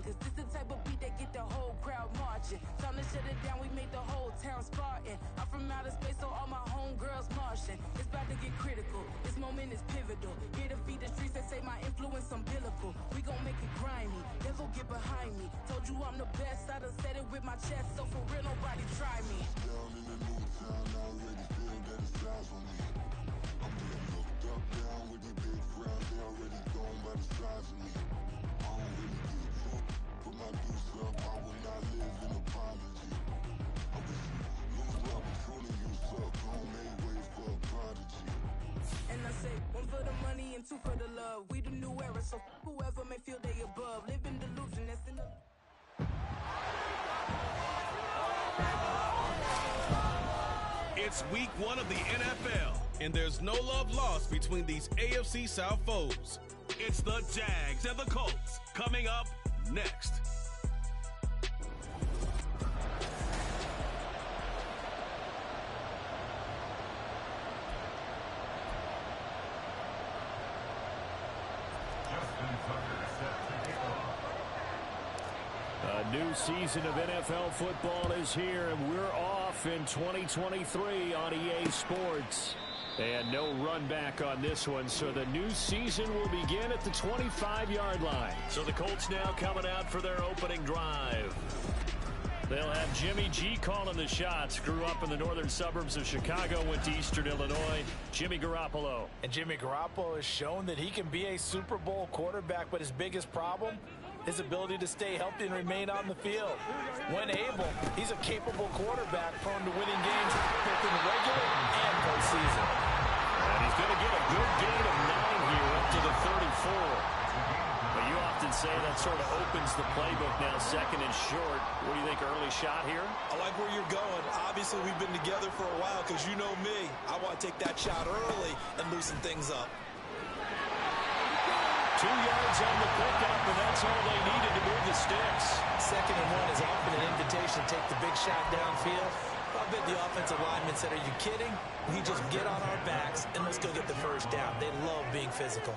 cause this the type of beat that get the whole crowd marching. Time to shut it down, we made the whole town Spartan. I'm from outer space, so all my homegirls Martian. It's about to get critical, this moment is pivotal. Here to feed the streets that say my influence umbilical. We gon' make it grimy, never get behind me. Told you I'm the best, I done said it with my chest, so for real nobody try me. Down in the new town, I already feel that it's eyes on me. I'm being looked up, down with the big frown, they already gone by the size of me. I don't really give a fuck, put my deuce up, I will not live in apology. I wish you lose the opportunity, you suck, home made way for a prodigy. And I say, one for the money and two for the love. We the new era, so whoever may feel they above. Live in delusion, that's in the... It's week 1 of the NFL, and there's no love lost between these AFC South foes. It's the Jags and the Colts coming up next. A new season of NFL football is here, and we're off in 2023 on EA Sports. And no run back on this one, so the new season will begin at the 25-yard line. So the Colts now coming out for their opening drive. They'll have Jimmy G calling the shots. Grew up in the northern suburbs of Chicago, went to Eastern Illinois. Jimmy Garoppolo. And Jimmy Garoppolo has shown that he can be a Super Bowl quarterback, but his biggest problem, his ability to stay healthy and remain on the field. When able, he's a capable quarterback prone to winning games both in the regular and postseason. And he's going to get a good gain of 9 here up to the 34. But you often say that sort of opens the playbook now, second and short. What do you think, early shot here? I like where you're going. Obviously, we've been together for a while because you know me. I want to take that shot early and loosen things up. 2 yards on the pickup, and that's all they needed to move the sticks. 2nd and 1 is often an invitation to take the big shot downfield. I bet the offensive lineman said, are you kidding? We just get on our backs and let's go get the first down. They love being physical.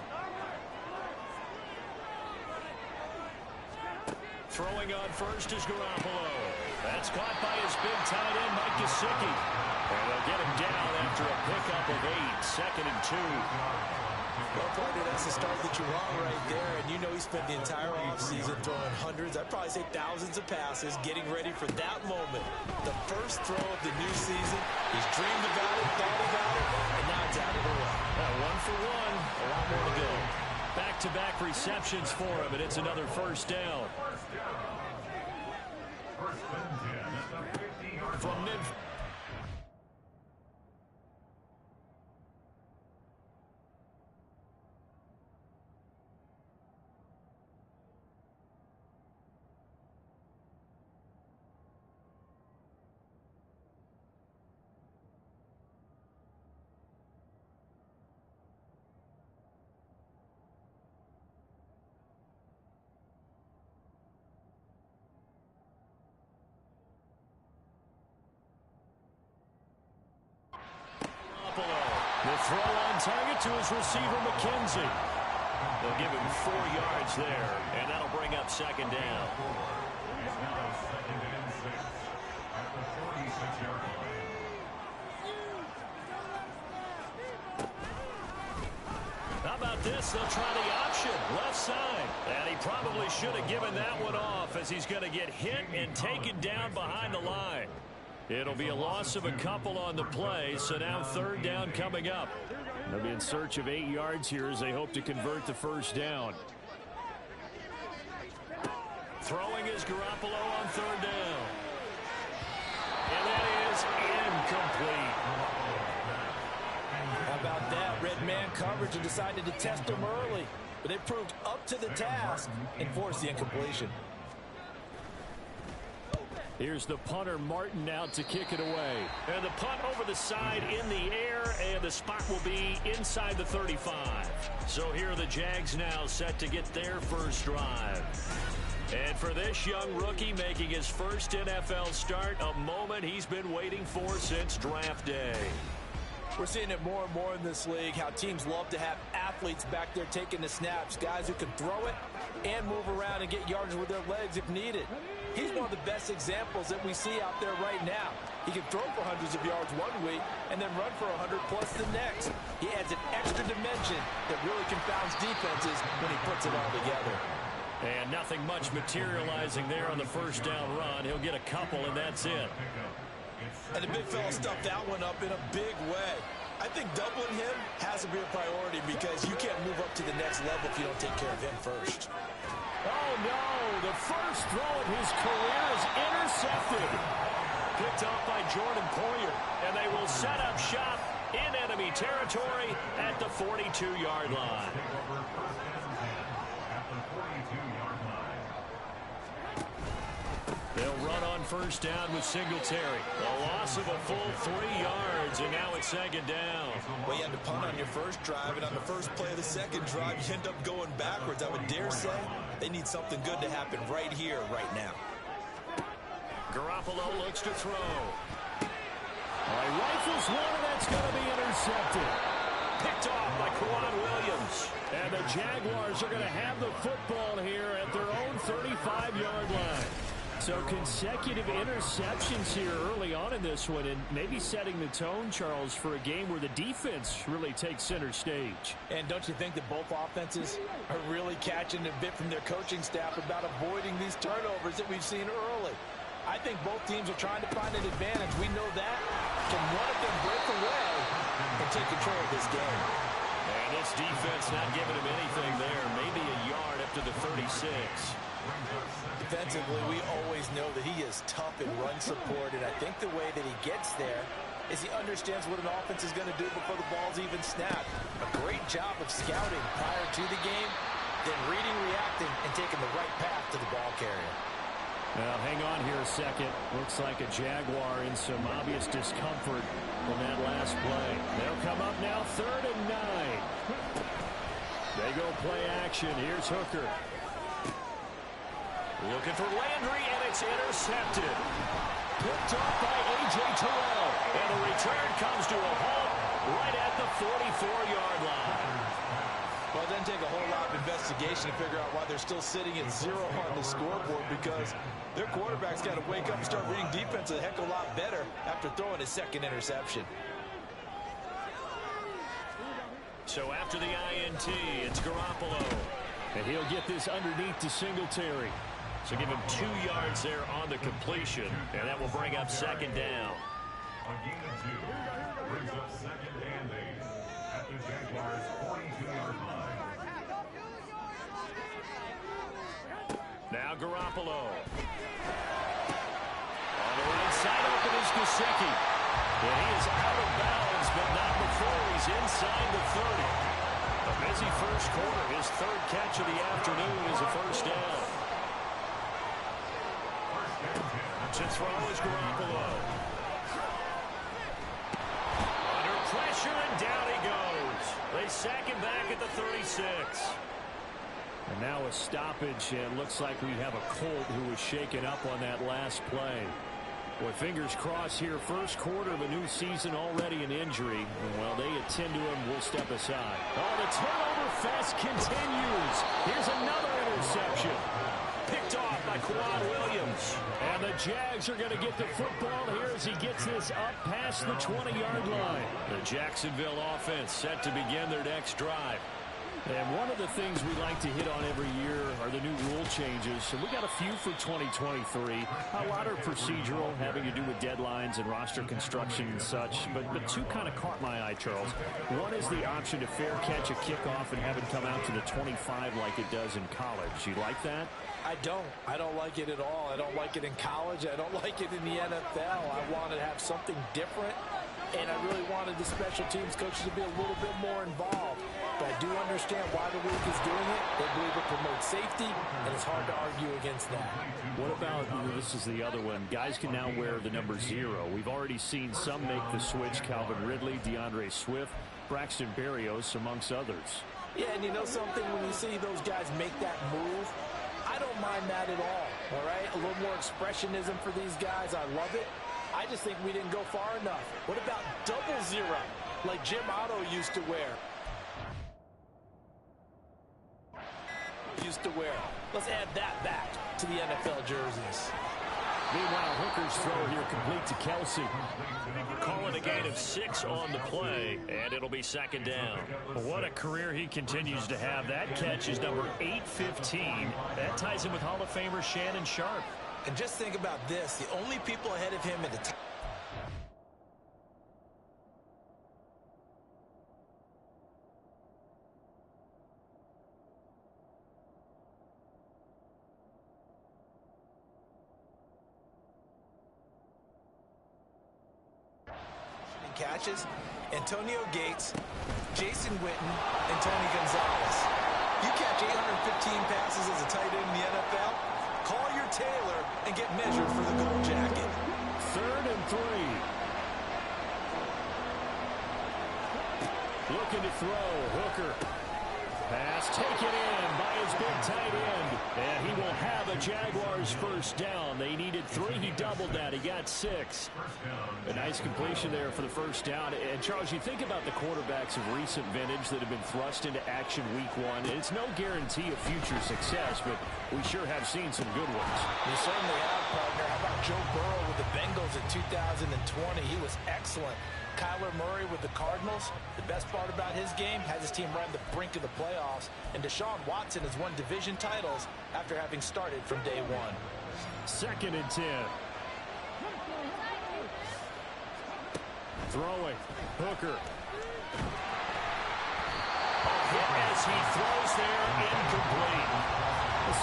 Throwing on first is Garoppolo. That's caught by his big tight end, Mike Gesicki. And they'll get him down after a pickup of 8, 2nd and 2. Well, partner, that's the start that you want right there. And you know he spent the entire offseason throwing hundreds, I'd probably say thousands of passes, getting ready for that moment. The first throw of the new season. He's dreamed about it, thought about it, and now it's out of the way. 1 for 1, a lot more to go. Back-to-back receptions for him, and it's another first down. From mid. The throw on target to his receiver, McKenzie. They'll give him 4 yards there, and that'll bring up 2nd down. How about this? They'll try the option, left side. And he probably should have given that one off as he's going to get hit and taken down behind the line. It'll be a loss of a couple on the play, so now 3rd down coming up. They'll be in search of 8 yards here as they hope to convert the first down. Throwing is Garoppolo on 3rd down. And that is incomplete. How about that? Red man coverage and decided to test him early. But it proved up to the task and forced the incompletion. Here's the punter, Martin, out to kick it away. And the punt over the side in the air, and the spot will be inside the 35. So here are the Jags now set to get their first drive. And for this young rookie making his first NFL start, a moment he's been waiting for since draft day. We're seeing it more and more in this league, how teams love to have athletes back there taking the snaps, guys who can throw it and move around and get yards with their legs if needed. He's one of the best examples that we see out there right now. He can throw for hundreds of yards one week and then run for 100+ the next. He adds an extra dimension that really confounds defenses when he puts it all together. And nothing much materializing there on the first down run. He'll get a couple, and that's it. And the big fella stuffed that one up in a big way. I think doubling him has to be a priority because you can't move up to the next level if you don't take care of him first. Oh, no. The first throw of his career is intercepted. Picked off by Jordan Poyer. And they will set up shop in enemy territory at the 42-yard line. They'll run on first down with Singletary. A loss of a full 3 yards, and now it's second down. Well, you had to punt on your first drive, and on the first play of the second drive, you end up going backwards. I would dare say they need something good to happen right here, right now. Garoppolo looks to throw. He rifles one, and that's going to be intercepted. Picked off by Kwan Williams. And the Jaguars are going to have the football here at their own 35-yard line. So consecutive interceptions here early on in this one, and maybe setting the tone, Charles, for a game where the defense really takes center stage. And don't you think that both offenses are really catching a bit from their coaching staff about avoiding these turnovers that we've seen early? I think both teams are trying to find an advantage. We know that. Can one of them break away and take control of this game? And this defense not giving him anything there. Maybe a yard up to the 36. Defensively, we always know that he is tough in run support, and I think the way that he gets there is he understands what an offense is going to do before the ball's even snapped. A great job of scouting prior to the game, then reading, reacting, and taking the right path to the ball carrier. Now, hang on here a second. Looks like a Jaguar in some obvious discomfort in that last play. They'll come up now, 3rd and 9. They go play action. Here's Hooker. Looking for Landry, and it's intercepted. Picked off by A.J. Terrell. And the return comes to a halt right at the 44-yard line. Well, it doesn't take a whole lot of investigation to figure out why they're still sitting at 0 on the scoreboard, because their quarterback's got to wake up and start reading defense a heck of a lot better after throwing his second interception. So after the INT, it's Garoppolo. And he'll get this underneath to Singletary. So give him 2 yards there on the completion, and that will bring up second down. A gain of 2 brings up second and 8 at the Jaguars' 42-yard line. Now Garoppolo. On the right side, open is Gesicki. And he is out of bounds, but not before he's inside the 30. A busy first quarter. His 3rd catch of the afternoon is a first down. To throw is Garoppolo. Under pressure, and down he goes. They sack him back at the 36. And now a stoppage, and looks like we have a Colt who was shaken up on that last play. Boy, fingers crossed here. First quarter of a new season, already an injury. And while they attend to him, we'll step aside. Oh, the turnover fest continues. Here's another interception. Picked off by Kwan Williams. And the Jags are going to get the football here as he gets this up past the 20-yard line. The Jacksonville offense set to begin their next drive. And one of the things we like to hit on every year are the new rule changes. So we got a few for 2023. A lot are procedural, having to do with deadlines and roster construction and such. But 2 kind of caught my eye, Charles. One is the option to fair catch a kickoff and have it come out to the 25 like it does in college. You like that? I don't. I don't like it at all. I don't like it in college. I don't like it in the NFL. I want to have something different, and I really wanted the special teams coaches to be a little bit more involved. But I do understand why the league is doing it. They believe it promotes safety, and it's hard to argue against that. What about, this is the other one, guys can now wear the number 0. We've already seen some make the switch, Calvin Ridley, DeAndre Swift, Braxton Berrios, amongst others. Yeah, and you know something, when you see those guys make that move, I don't mind that at all right? A little more expressionism for these guys. I love it. I just think we didn't go far enough. What about double 0? like Jim Otto used to wear. Let's add that back to the NFL jerseys. Meanwhile, Hooker's throw here complete to Kelsey. Calling a gain of 6 on the play, and it'll be second down. What a career he continues to have. That catch is number 815. That ties him with Hall of Famer Shannon Sharp. And just think about this. The only people ahead of him in the top catches, Antonio Gates, Jason Witten, and Tony Gonzalez. You catch 815 passes as a tight end in the NFL, call your tailor and get measured for the gold jacket. 3rd and 3. Looking to throw. Hooker. Pass taken in by his big tight end. And he will have a Jaguars first down. They needed 3. He doubled that. He got 6. A nice completion there for the first down. And, Charles, you think about the quarterbacks of recent vintage that have been thrust into action week 1. It's no guarantee of future success, but we sure have seen some good ones. You certainly have, partner. How about Joe Burrow with the Bengals in 2020? He was excellent. Kyler Murray with the Cardinals. The best part about his game, has his team right on the brink of the playoffs. And Deshaun Watson has won division titles after having started from day 1. 2nd and 10. Throwing. Hooker. A hit as he throws there, incomplete.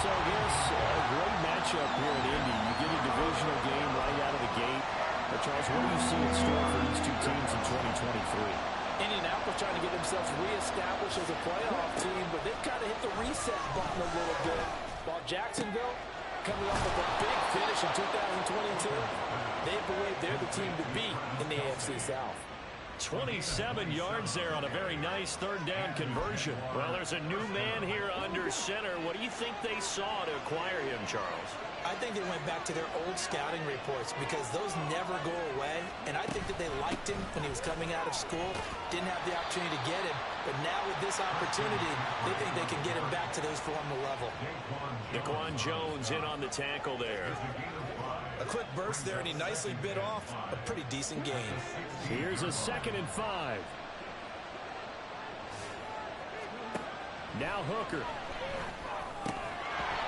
So this, a great matchup here in Indy. You get a divisional game right out of the gate. Charles, what do you see in store for these two teams in 2023? Indianapolis trying to get themselves reestablished as a playoff team, but they've kind of hit the reset button a little bit. While Jacksonville, coming off of a big finish in 2022, they believe they're the team to beat in the AFC South. 27 yards there on a very nice 3rd down conversion. Well, there's a new man here under center. What do you think they saw to acquire him, Charles? I think they went back to their old scouting reports because those never go away. And I think that they liked him when he was coming out of school. Didn't have the opportunity to get him. But now with this opportunity, they think they can get him back to those former level. Daquan Jones in on the tackle there. A quick burst there, and he nicely bit off a pretty decent gain. Here's a 2nd and 5. Now Hooker.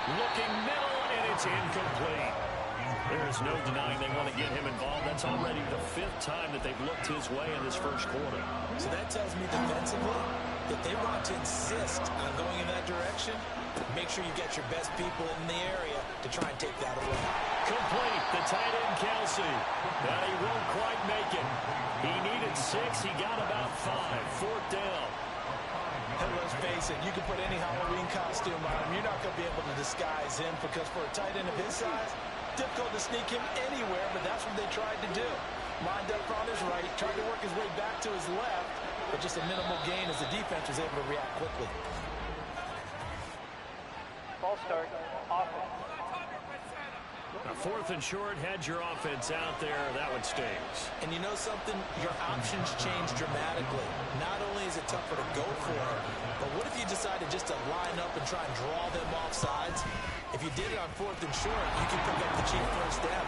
Looking middle, and it's incomplete. There's no denying they want to get him involved. That's already the 5th time that they've looked his way in this first quarter. So that tells me defensively that they want to insist on going in that direction. Make sure you get your best people in the area to try and take that away. Complete, the tight end Kelsey. But he won't quite make it. He needed 6, he got about 5. 4th down. And let's face it, you can put any Halloween costume on him. You're not going to be able to disguise him because for a tight end of his size, difficult to sneak him anywhere, but that's what they tried to do. Lined up on his right, tried to work his way back to his left, but just a minimal gain as the defense was able to react quickly. Ball start, offense. A 4th and short, had your offense out there. That one stings. And you know something? Your options change dramatically. Not only is it tougher to go for it, but what if you decided just to line up and try and draw them off sides? If you did it on 4th and short, you can pick up the cheap first down.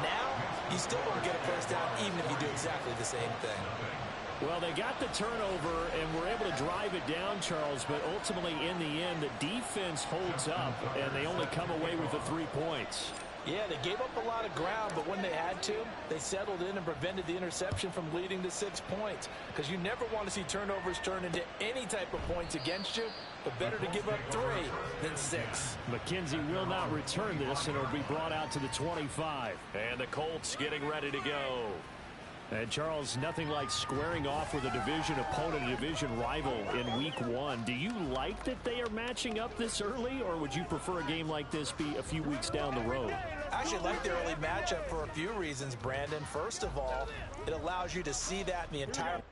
Now, you still won't get a first down even if you do exactly the same thing. Well, they got the turnover and were able to drive it down, Charles, but ultimately in the end, the defense holds up, and they only come away with the 3 points. Yeah, they gave up a lot of ground, but when they had to, they settled in and prevented the interception from leading to 6 points. Because you never want to see turnovers turn into any type of points against you, but better to give up 3 than 6. McKenzie will not return this, and it'll be brought out to the 25. And the Colts getting ready to go. And, Charles, nothing like squaring off with a division opponent, a division rival in week 1. Do you like that they are matching up this early, or would you prefer a game like this be a few weeks down the road? I actually like the early matchup for a few reasons, Brandon. First of all, it allows you to see that in the entire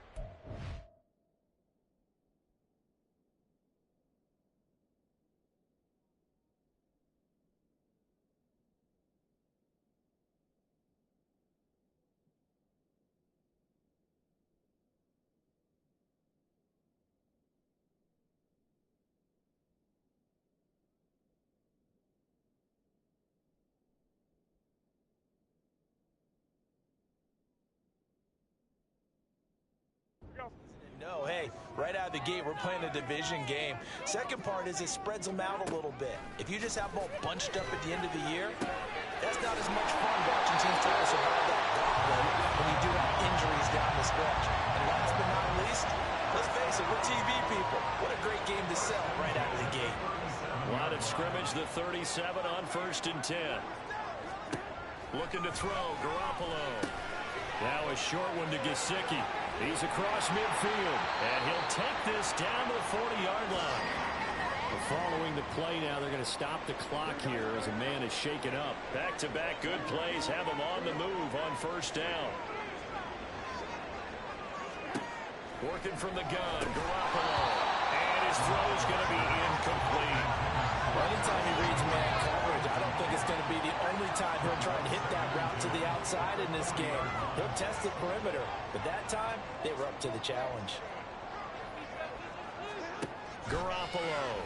right out of the gate, we're playing a division game. Second part is it spreads them out a little bit. If you just have them all bunched up at the end of the year, that's not as much fun watching teams try to survive that gauntlet when you do have injuries down the stretch. And last but not least, let's face it, we're TV people. What a great game to sell right out of the gate. Line of scrimmage, the 37 on 1st and 10. Looking to throw, Garoppolo. Now a short one to Gesicki. He's across midfield, and he'll take this down to the 40-yard line. Following the play now, they're going to stop the clock here as a man is shaken up. Back-to-back good plays have him on the move on 1st down. Working from the gun, Garoppolo. And his throw's going to be incomplete. Well, anytime he reads man coverage, I don't think it's going to be the only time he'll try and hit that route to the outside in this game. He'll test the perimeter, but that time, they were up to the challenge. Garoppolo.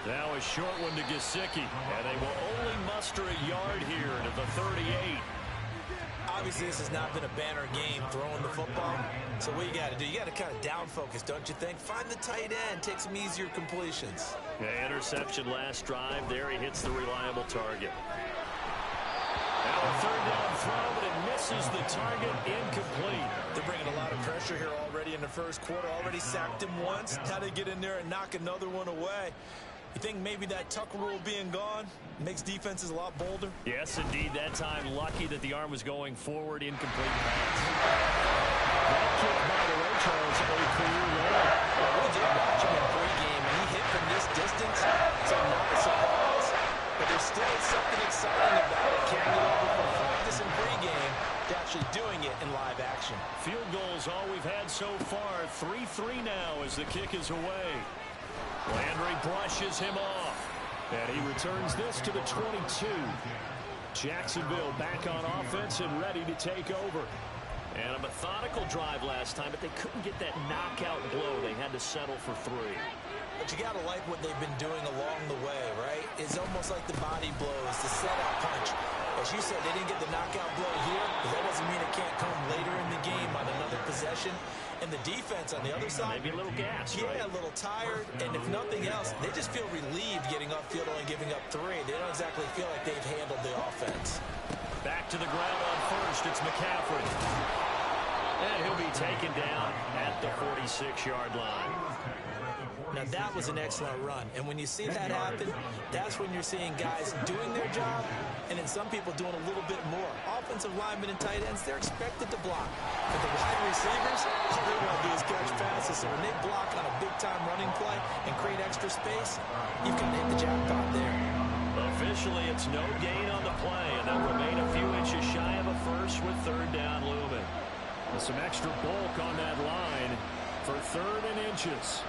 Now a short one to Gesicki, and they will only muster a yard here to the 38. Obviously, this has not been a banner game throwing the football. So what you got to do, you got to kind of down focus, don't you think? Find the tight end, take some easier completions. Yeah, interception last drive. There he hits the reliable target. Now a 3rd down throw, but it misses the target, incomplete. They're bringing a lot of pressure here already in the first quarter. Already sacked him once. How to get in there and knock another one away. You think maybe that tuck rule being gone makes defenses a lot bolder? Yes, indeed. That time, lucky that the arm was going forward. Incomplete pass. That kick, by the way, Charles, a career low. Well, we did watch him in pregame, and he hit from this distance, so not a surprise. But there's still something exciting about it, carrying it over from practice and pregame to actually doing it in live action. Field goals all we've had so far. 3-3 now as the kick is away. Landry brushes him off, and he returns this to the 22. Jacksonville back on offense and ready to take over. And a methodical drive last time, but they couldn't get that knockout blow. They had to settle for 3. But you got to like what they've been doing along the way, right? It's almost like the body blows, the setup punch. As you said, they didn't get the knockout blow here, but that doesn't mean it can't come later in the game on another possession. And the defense on the other side, maybe a little gas, yeah, right? A little tired, and if nothing else, they just feel relieved getting upfield, only giving up 3. They don't exactly feel like they've handled the offense. Back to the ground on 1st, it's McCaffrey. And he'll be taken down at the 46-yard line. Now, that was an excellent run. And when you see that happen, that's when you're seeing guys doing their job and then some people doing a little bit more. Offensive linemen and tight ends, they're expected to block. But the wide receivers, all they want to do is catch passes. So when they block on a big-time running play and create extra space, you've got to hit the jackpot there. Officially, it's no gain on the play, and they'll remain a few inches shy of a first with 3rd down looming. With some extra bulk on that line for 3rd and inches.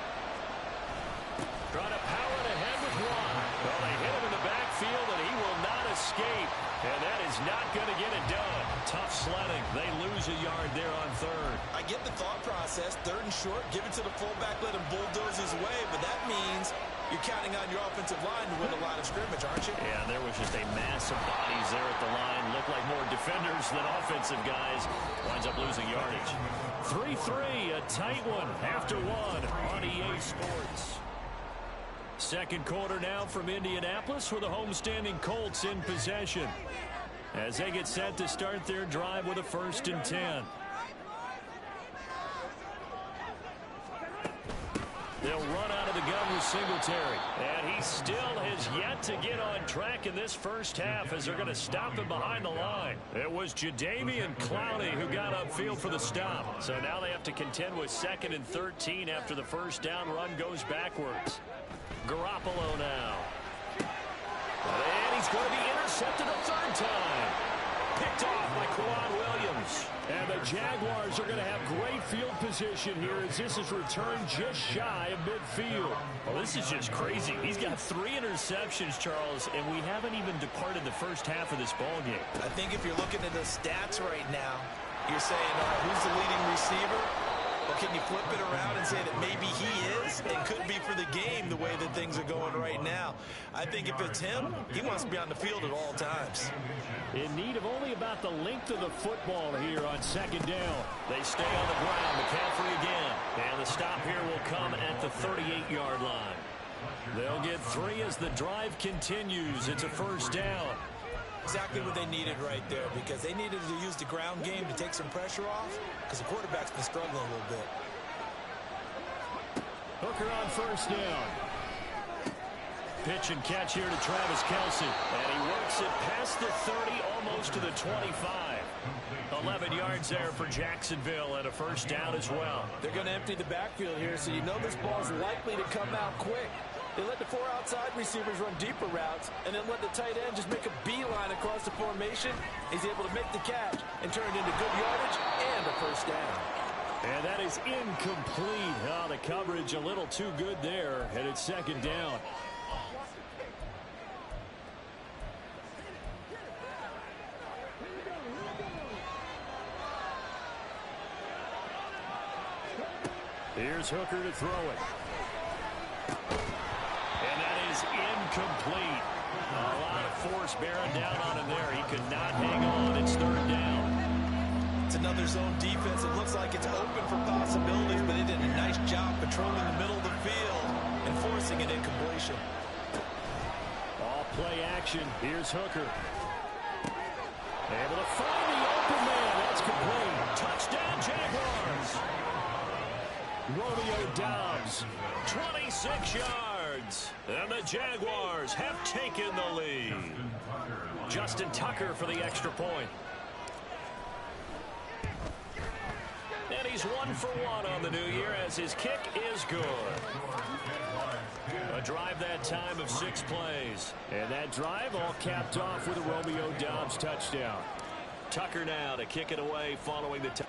Trying to power it ahead with Watt. Well, they hit him in the backfield, and he will not escape. And that is not going to get it done. Tough sledding. They lose a yard there on 3rd. I get the thought process. 3rd and short, give it to the fullback, let him bulldoze his way. But that means you're counting on your offensive line to win a line of scrimmage, aren't you? Yeah, there was just a mass of bodies there at the line. Looked like more defenders than offensive guys. Winds up losing yardage. 3-3, a tight one after 1 on EA Sports. Second quarter now from Indianapolis with the homestanding Colts in possession as they get set to start their drive with a 1st and 10. They'll run out of the gun with Singletary. And he still has yet to get on track in this first half as they're going to stop him behind the line. It was Jadeveon Clowney who got upfield for the stop. So now they have to contend with 2nd and 13 after the first down run goes backwards. Garoppolo now. And he's going to be intercepted a 3rd time. Picked off by Kwan Williams. And the Jaguars are going to have great field position here as this is returned just shy of midfield. Well, this is just crazy. He's got 3 interceptions, Charles, and we haven't even departed the first half of this ballgame. I think if you're looking at the stats right now, you're saying, who's the leading receiver? Or can you flip it around and say that maybe he is and could be for the game the way that things are going right now? I think if it's him, he wants to be on the field at all times. In need of only about the length of the football here on 2nd down. They stay on the ground. McCaffrey again. And the stop here will come at the 38-yard line. They'll get 3 as the drive continues. It's a first down. Exactly what they needed right there, because they needed to use the ground game to take some pressure off, because the quarterback's been struggling a little bit. Hooker on first down. Pitch and catch here to Travis Kelce. And he works it past the 30, almost to the 25. 11 yards there for Jacksonville and a first down as well. They're going to empty the backfield here, so you know this ball's likely to come out quick. They let the 4 outside receivers run deeper routes and then let the tight end just make a beeline across the formation. He's able to make the catch and turn it into good yardage and a first down. And that is incomplete. Oh, the coverage a little too good there, and it's second down. Here's Hooker to throw it. And that is incomplete. A lot of force bearing down on him there. He could not hang on. It's third down. It's another zone defense. It looks like it's open for possibilities, but they did a nice job patrolling the middle of the field and forcing an incompletion. All play action. Here's Hooker. Able to find the open man. That's complete. Touchdown, Jaguars. Romeo Doubs, 26 yards. And the Jaguars have taken the lead. Justin Tucker for the extra point. And he's 1 for 1 on the new year as his kick is good. A drive that time of 6 plays. And that drive all capped off with a Romeo Doubs touchdown. Tucker now to kick it away following the touchdown.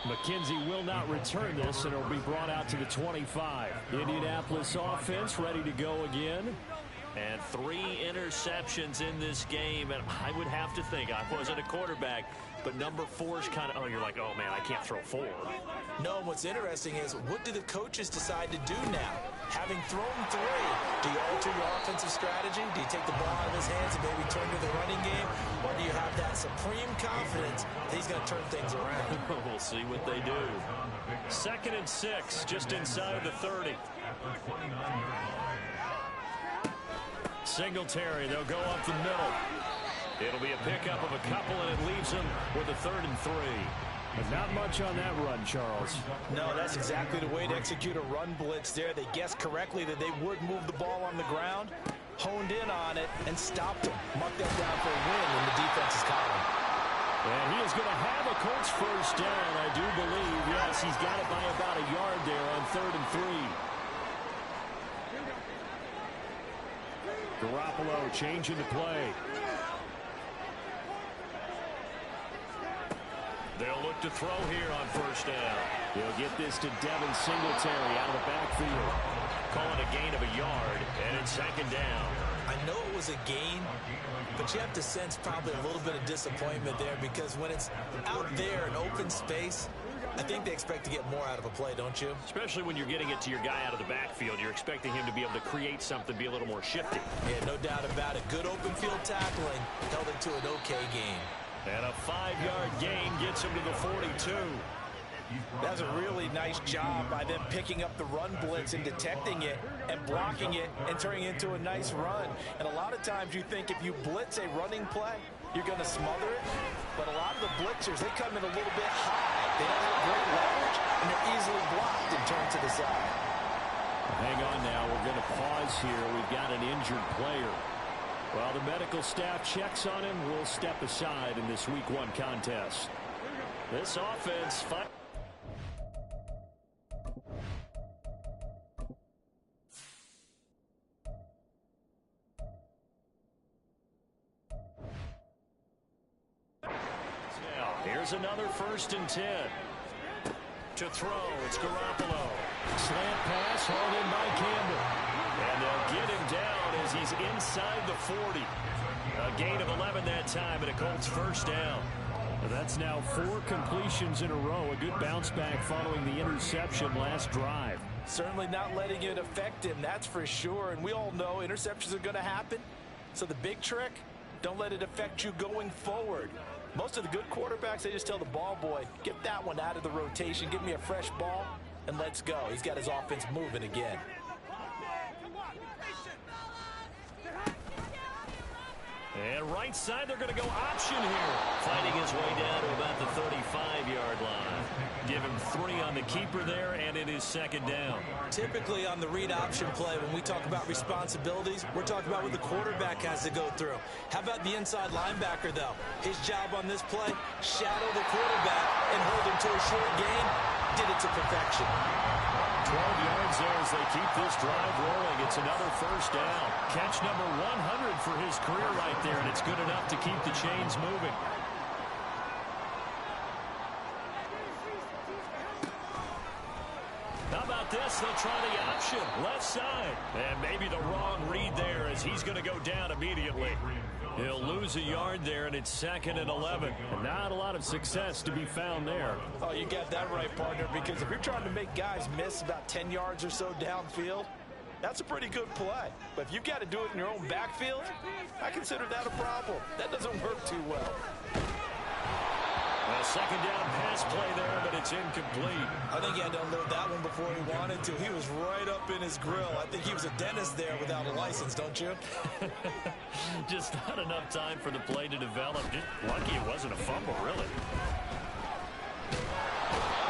McKenzie will not return this, and it'll be brought out to the 25. Indianapolis offense ready to go again. And 3 interceptions in this game, and I would have to think, I wasn't a quarterback, but number 4 is kind of, oh, you're like, oh, man, I can't throw 4. No, and what's interesting is, what do the coaches decide to do now? Having thrown 3, do you alter your offensive strategy? Do you take the ball out of his hands and maybe turn to the running game? Or do you have that supreme confidence that he's going to turn things around? We'll see what they do. 2nd and 6, just inside the 30. Singletary, they'll go up the middle. It'll be a pickup of a couple, and it leaves them with a 3rd and 3. But not much on that run, Charles. No, that's exactly the way to execute a run blitz there. They guessed correctly that they would move the ball on the ground, honed in on it, and stopped them. Marked that down for a win in the defense's column. And he is going to have a Colts first down, I do believe. Yes, he's got it by about a yard there on 3rd and 3. Garoppolo changing the play. They'll look to throw here on first down. They'll get this to Devin Singletary out of the backfield. Call it a gain of a yard, and it's 2nd down. I know it was a gain, but you have to sense probably a little bit of disappointment there, because when it's out there in open space, I think they expect to get more out of a play, don't you? Especially when you're getting it to your guy out of the backfield. You're expecting him to be able to create something, be a little more shifty. Yeah, no doubt about it. Good open field tackling held it to an okay game. And a 5-yard gain gets him to the 42. That was a really nice job by them picking up the run blitz and detecting it and blocking it and turning it into a nice run. And a lot of times you think if you blitz a running play, you're going to smother it. But a lot of the blitzers, they come in a little bit high. They don't have great leverage, and they're easily blocked and turned to the side. Hang on now. We're going to pause here. We've got an injured player. While the medical staff checks on him, we'll step aside in this Week 1 contest. This offense... Here's another 1st and 10. To throw, it's Garoppolo. Slant pass hauled in by Campbell. And they'll get him down as he's inside the 40. A gain of 11 that time and a Colts 1st down. That's now 4 completions in a row. A good bounce back following the interception last drive. Certainly not letting it affect him, that's for sure. And we all know interceptions are going to happen. So the big trick, don't let it affect you going forward. Most of the good quarterbacks, they just tell the ball boy, get that one out of the rotation, give me a fresh ball, and let's go. He's got his offense moving again. And right side, they're going to go option here. Finding his way down to about the 35-yard line. Give him 3 on the keeper there, and it is 2nd down. Typically on the read option play, when we talk about responsibilities, we're talking about what the quarterback has to go through. How about the inside linebacker, though? His job on this play, shadow the quarterback and hold him to a short gain. Did it to perfection. 12 yards there as they keep this drive rolling. It's another 1st down. Catch number 100 for his career right there, and it's good enough to keep the chains moving. How about this? They'll try the option. Left side. And maybe the wrong read there as he's going to go down immediately. He'll lose a yard there, and it's 2nd and 11. Not a lot of success to be found there. Oh, you got that right, partner, because if you're trying to make guys miss about 10 yards or so downfield, that's a pretty good play. But if you've got to do it in your own backfield, I consider that a problem. That doesn't work too well. A 2nd down pass play there, but it's incomplete. I think he had to unload that one before he wanted to. He was right up in his grill. I think he was a dentist there without a license, don't you? Just not enough time for the play to develop. Just lucky it wasn't a fumble, really.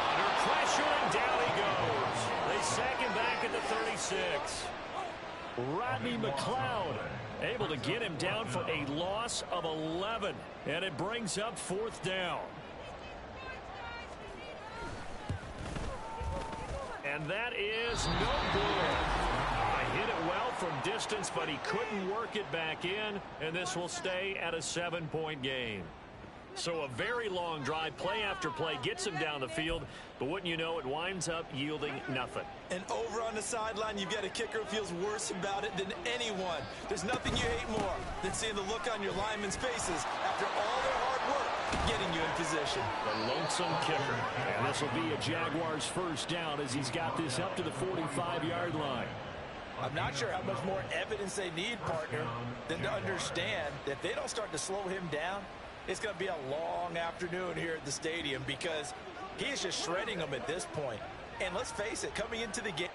Under pressure, and down he goes. They sack him back at the 36. Rodney McLeod able to get him down for a loss of 11. And it brings up 4th down. And that is no good. Hit it well from distance, but he couldn't work it back in, and this will stay at a 7-point game. So a very long drive, play after play, gets him down the field, but wouldn't you know, it winds up yielding nothing. And over on the sideline, you've got a kicker who feels worse about it than anyone. There's nothing you hate more than seeing the look on your linemen's faces after all their hard work getting you in position. The lonesome kicker. And this will be a Jaguars 1st down as he's got this up to the 45-yard line. I'm not sure how much more evidence they need, partner, than to understand that if they don't start to slow him down, it's going to be a long afternoon here at the stadium because he is just shredding them at this point. And let's face it, coming into the game,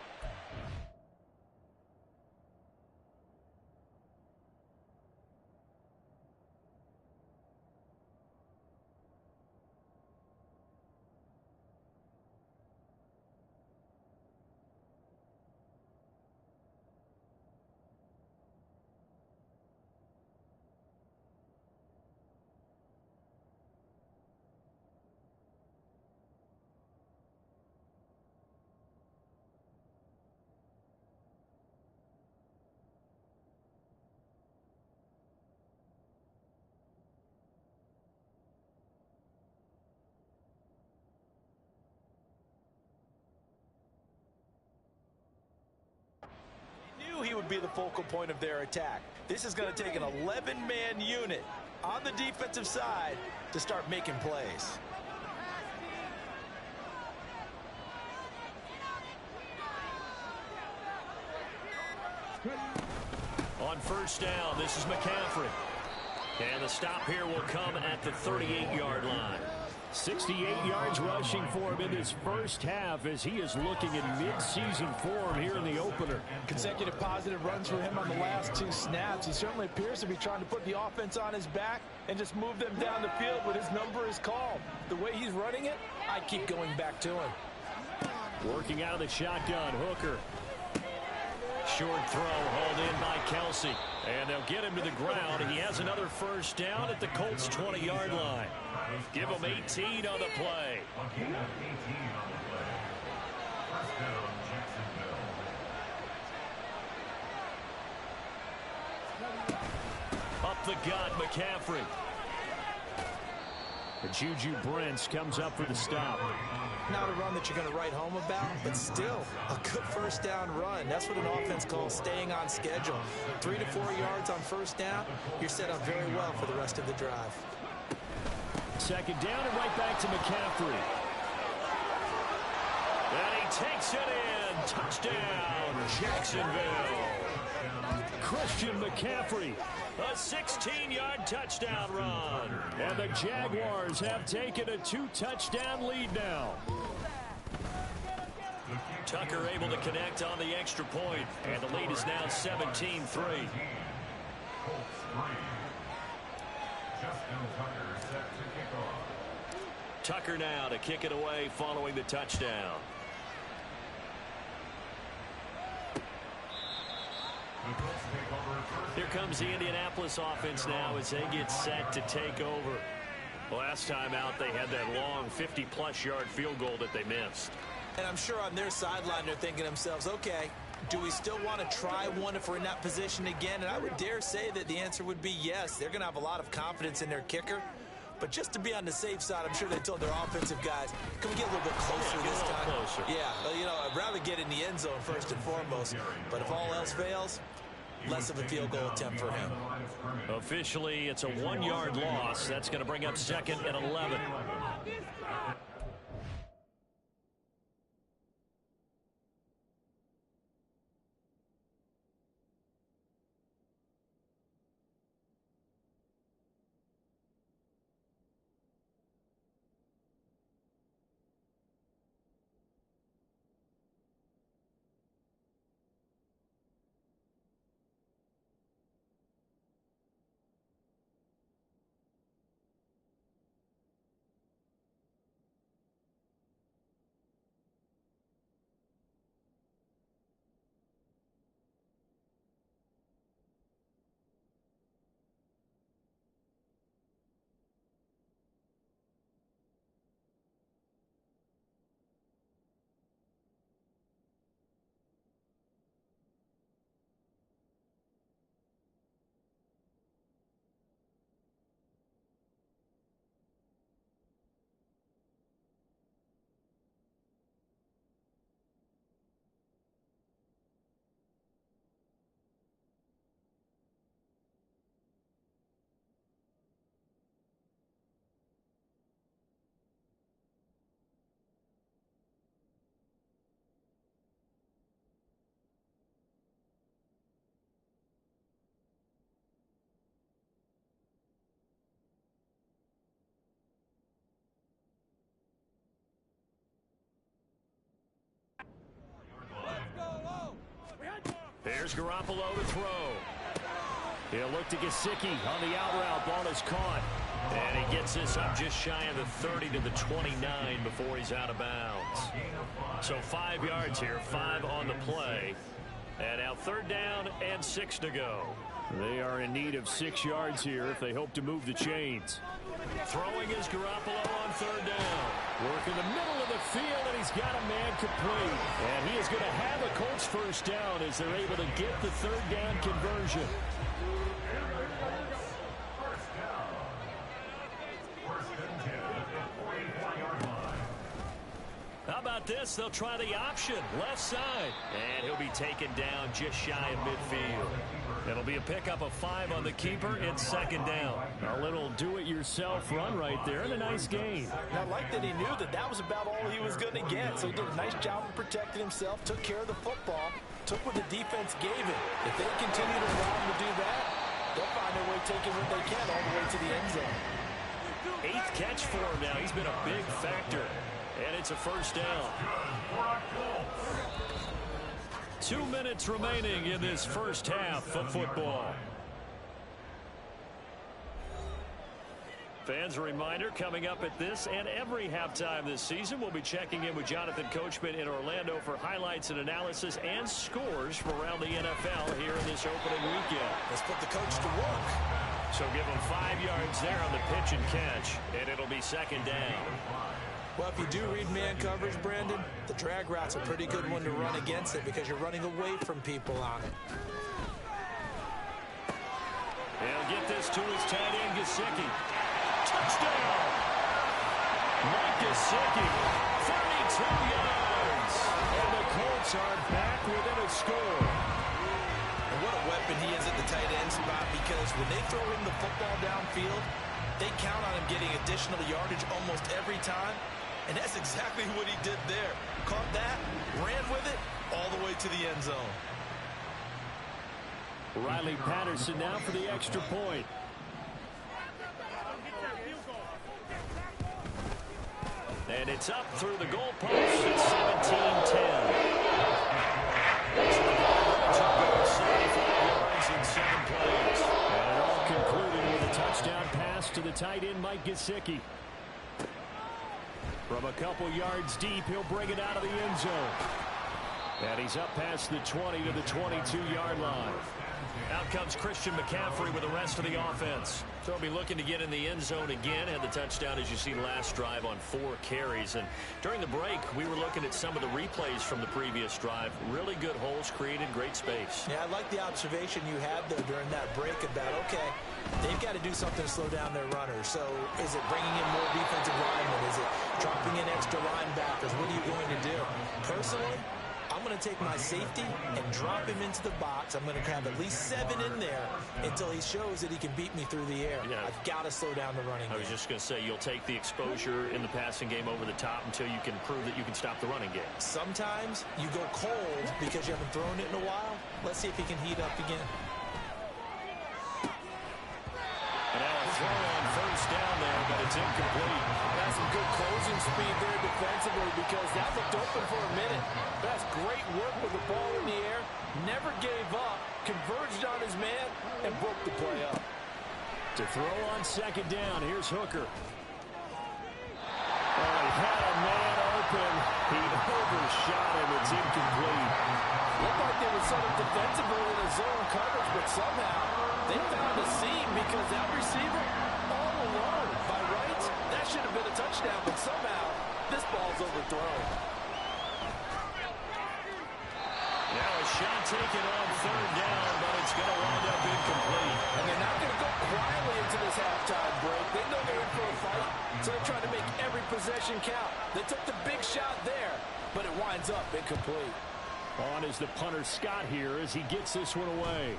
he would be the focal point of their attack. This is going to take an 11-man unit on the defensive side to start making plays. On 1st down, this is McCaffrey. And the stop here will come at the 38-yard line. 68 yards rushing for him in this first half as he is looking in mid-season form here in the opener. Consecutive positive runs for him on the last 2 snaps. He certainly appears to be trying to put the offense on his back and just move them down the field when his number is called. The way he's running it, I keep going back to him. Working out of the shotgun, Hooker. Short throw hauled in by Kelsey. And they'll get him to the ground. He has another first down at the Colts' 20-yard line. Give him 18 on the play. Up the gut, McCaffrey. Juju Brents comes up for the stop. Not a run that you're going to write home about, but still a good first down run. That's what an offense calls staying on schedule. 3 to 4 yards on first down, you're set up very well for the rest of the drive. Second down and right back to McCaffrey. And he takes it in. Touchdown, Jacksonville. Christian McCaffrey, a 16-yard touchdown run. And the Jaguars have taken a 2-touchdown lead now. Tucker able to connect on the extra point, and the lead is now 17-3. Tucker now to kick it away following the touchdown. Here comes the Indianapolis offense now as they get set to take over. Last time out, they had that long 50-plus yard field goal that they missed. And I'm sure on their sideline they're thinking to themselves, okay, do we still want to try one if we're in that position again? And I would dare say that the answer would be yes. They're going to have a lot of confidence in their kicker. But just to be on the safe side, I'm sure they told their offensive guys, can we get a little bit closer this time? Closer. Yeah, well, you know, I'd rather get in the end zone first and foremost. But if all else fails, less of a field goal attempt for him. Officially, it's a 1-yard loss. That's going to bring up 2nd and 11. Here's Garoppolo to throw. He'll look to Gesicki on the out route. Ball is caught. And he gets this up just shy of the 30 to the 29 before he's out of bounds. So 5 yards here, 5 on the play. And now 3rd down and 6 to go. They are in need of 6 yards here if they hope to move the chains. Throwing is Garoppolo on 3rd down. Work in the middle of the field, and he's got a man complete. And he is going to have a Colts first down as they're able to get the 3rd down conversion. How about this? They'll try the option, left side. And he'll be taken down just shy of midfield. It'll be a pickup of 5 on the keeper. It's 2nd down. A little do-it-yourself run right there and a nice gain. And I like that he knew that that was about all he was going to get. So he did a nice job of protecting himself, took care of the football, took what the defense gave him. If they continue to allow him to do that, they'll find their way taking what they can all the way to the end zone. 8th catch for him now. He's been a big factor. And it's a first down. 2 minutes remaining in this first half of football. Fans, a reminder, coming up at this and every halftime this season, we'll be checking in with Jonathan Coachman in Orlando for highlights and analysis and scores from around the NFL here in this opening weekend. Let's put the coach to work. So give him 5 yards there on the pitch and catch, and it'll be second down. Well, if you do read man coverage, Brandon, the drag route's a pretty good one to run against it because you're running away from people on it. He'll get this to his tight end, Gesicki. Touchdown! Mike Gesicki, 32 yards. And the Colts are back within a score. And what a weapon he is at the tight end spot, because when they throw him the football downfield, they count on him getting additional yardage almost every time. And that's exactly what he did there. Caught that, ran with it, all the way to the end zone. Riley Patterson now for the extra point. And it's up through the goalpost. It's 17-10. In 7 plays. And it all concluded with a touchdown pass to the tight end, Mike Gesicki. From a couple yards deep, he'll bring it out of the end zone. And he's up past the 20 to the 22-yard line. Out comes Christian McCaffrey with the rest of the offense. So he'll be looking to get in the end zone again. Had the touchdown, as you see, last drive on 4 carries. And during the break, we were looking at some of the replays from the previous drive. Really good holes created, great space. Yeah, I like the observation you had there during that break about, okay, they've got to do something to slow down their runners. So is it bringing in more defensive linemen? Is it dropping in extra linebackers? What are you going to do? Personally, I'm going to take my safety and drop him into the box. I'm going to have at least 7 in there until he shows that he can beat me through the air. Yeah. I've got to slow down the running game. I was just going to say, you'll take the exposure in the passing game over the top until you can prove that you can stop the running game. Sometimes you go cold because you haven't thrown it in a while. Let's see if he can heat up again. And now a throw on first down there, but it's incomplete. That's some good closing speed there defensively, because that looked open for a minute. That's great work with the ball in the air. Never gave up, converged on his man, and broke the play up. To throw on second down, here's Hooker. Oh, he had a man open. He overshot him. It's incomplete. Looked like they were set up defensively in a zone coverage, but somehow they found a seam, because that receiver all alone. By rights, that should have been a touchdown, but somehow this ball's overthrown. Now a shot taken on third down, but it's going to wind up incomplete. And they're not going to go quietly into this halftime break. They know they're in for a fight, so they're trying to make every possession count. They took the big shot there, but it winds up incomplete. On is the punter Scott here as he gets this one away.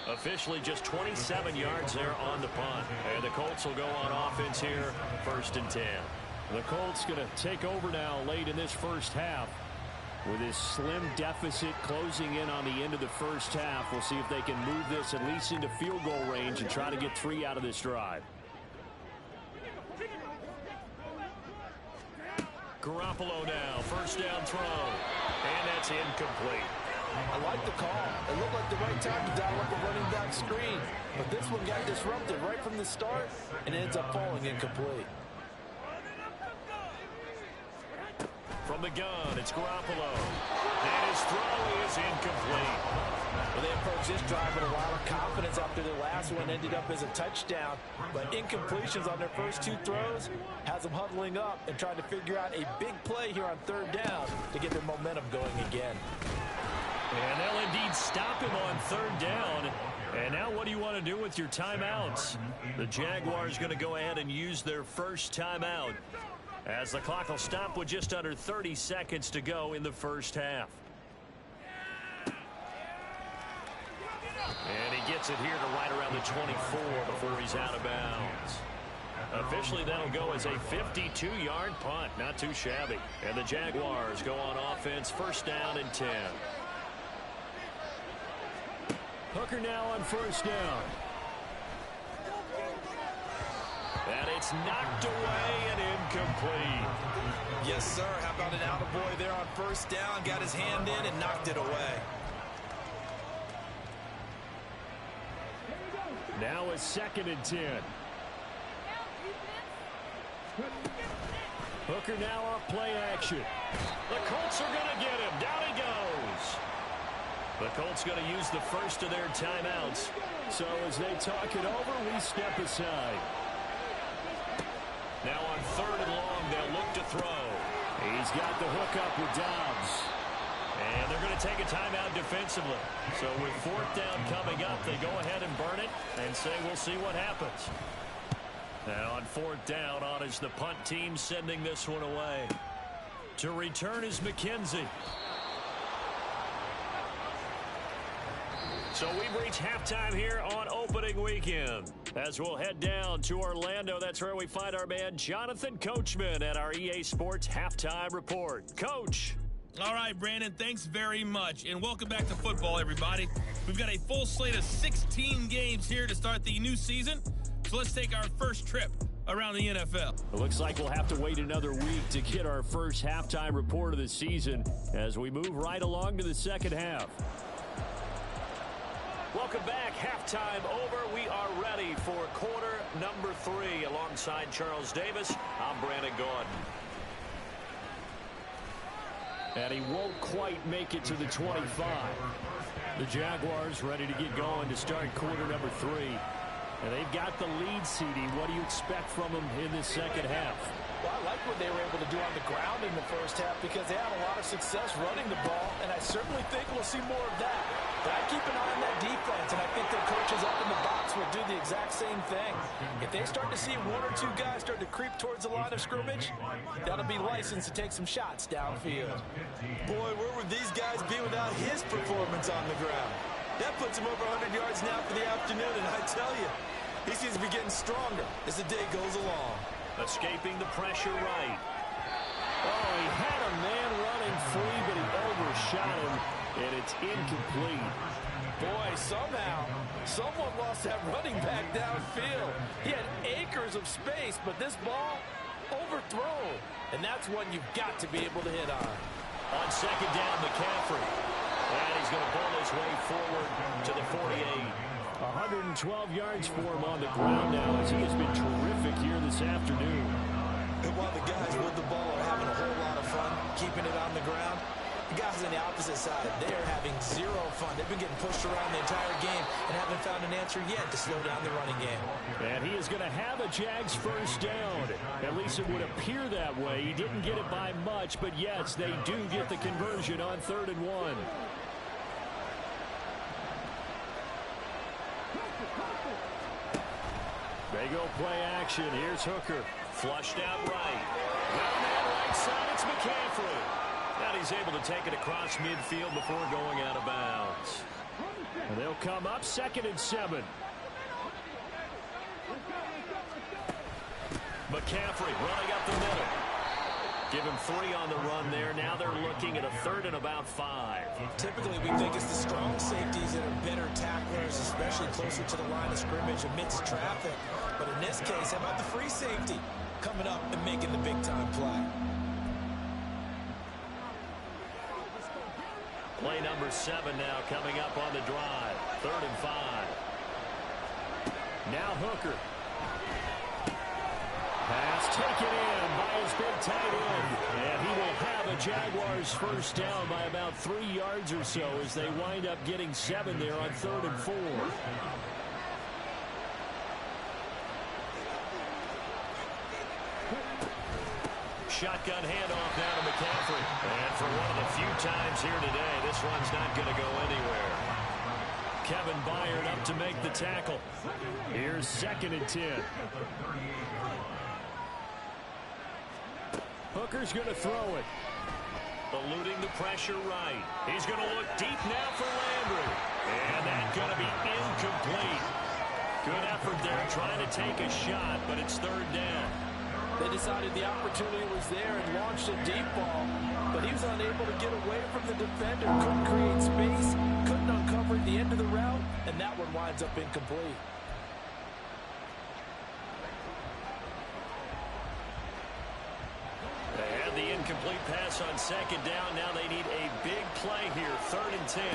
Officially just 27 yards there on the punt. And the Colts will go on offense here, 1st and 10. The Colts going to take over now late in this first half. With this slim deficit closing in on the end of the first half, we'll see if they can move this at least into field goal range and try to get 3 out of this drive. Garoppolo now, first down throw, and that's incomplete. I like the call. It looked like the right time to dial up a running back screen, but this one got disrupted right from the start and ends up falling incomplete. From the gun, it's Garoppolo, and his throw is incomplete. Well, they approached this drive with a lot of confidence after the last one ended up as a touchdown, but incompletions on their first 2 throws has them huddling up and trying to figure out a big play here on third down to get their momentum going again. And they'll indeed stop him on third down. And now what do you want to do with your timeouts? The Jaguars going to go ahead and use their first timeout, as the clock will stop with just under 30 seconds to go in the first half. And he gets it here to right around the 24 before he's out of bounds. Officially, that'll go as a 52-yard punt. Not too shabby. And the Jaguars go on offense, first down and 10. Hooker now on first down. And it's knocked away and incomplete. Yes, sir. How about an attaboy there on first down? Got his hand in and knocked it away. Now a 2nd and 10. Hooker now off play action. The Colts are going to get him. Down he goes. The Colts going to use the first of their timeouts. So as they talk it over, we step aside. Now on 3rd and long, they'll look to throw. He's got the hook up with Dobbs. And they're going to take a timeout defensively. So with 4th down coming up, they go ahead and burn it and say we'll see what happens. And on 4th down, on is the punt team sending this one away. To return is McKenzie. So we've reached halftime here on opening weekend. As we'll head down to Orlando, that's where we find our man Jonathan Coachman at our EA Sports Halftime Report. Coach. All right, Brandon, thanks very much. And welcome back to football, everybody. We've got a full slate of 16 games here to start the new season. So let's take our first trip around the NFL. It looks like we'll have to wait another week to get our first halftime report of the season as we move right along to the second half. Welcome back. Halftime over. We are ready for quarter number 3. Alongside Charles Davis, I'm Brandon Gordon. And he won't quite make it to the 25. The Jaguars ready to get going to start quarter number 3. And they've got the lead, CD. What do you expect from them in this second half? Well, I like what they were able to do on the ground in the first half because they had a lot of success running the ball, and I certainly think we'll see more of that. But I keep an eye on that defense, and I think their coaches up in the box will do the exact same thing. If they start to see 1 or 2 guys start to creep towards the line of scrimmage, that'll be licensed to take some shots downfield. Boy, where would these guys be without his performance on the ground? That puts him over 100 yards now for the afternoon, and I tell you, he seems to be getting stronger as the day goes along. Escaping the pressure right. Oh, he had a man running free, but he overshot him, and it's incomplete. Boy, somehow, someone lost that running back downfield. He had acres of space, but this ball overthrown. And that's one you've got to be able to hit on. On 2nd down, McCaffrey. And he's going to pull his way forward to the 48. 112 yards for him on the ground now as he has been terrific here this afternoon. And while the guys with the ball are having a whole lot of fun keeping it on the ground, the guys on the opposite side, they are having zero fun. They've been getting pushed around the entire game and haven't found an answer yet to slow down the running game. And he is going to have a Jags first down. At least it would appear that way. He didn't get it by much, but yes, they do get the conversion on 3rd and 1. They go play action. Here's Hooker. Flushed out right. Well, man, right side, it's McCaffrey. And he's able to take it across midfield before going out of bounds. And they'll come up 2nd and 7. McCaffrey running up the middle. Give him 3 on the run there. Now they're looking at a 3rd and about 5. Typically, we think it's the strong safeties that are better tacklers, especially closer to the line of scrimmage amidst traffic. But in this case, how about the free safety coming up and making the big-time play? Play number 7 now coming up on the drive. 3rd and 5. Now Hooker. Pass taken in by his big tight end. And he will have a Jaguars first down by about 3 yards or so as they wind up getting 7 there on 3rd and 4. Shotgun handoff now to McCaffrey. And for one of the few times here today, this one's not going to go anywhere. Kevin Byard up to make the tackle. Here's 2nd and 10. Hooker's going to throw it. Eluding the pressure right. He's going to look deep now for Landry. And that's going to be incomplete. Good effort there trying to take a shot, but it's 3rd down. They decided the opportunity was there and launched a deep ball, but he was unable to get away from the defender. Couldn't create space, couldn't uncover at the end of the route, and that one winds up incomplete. incomplete pass on second down. Now they need a big play here. 3rd and 10.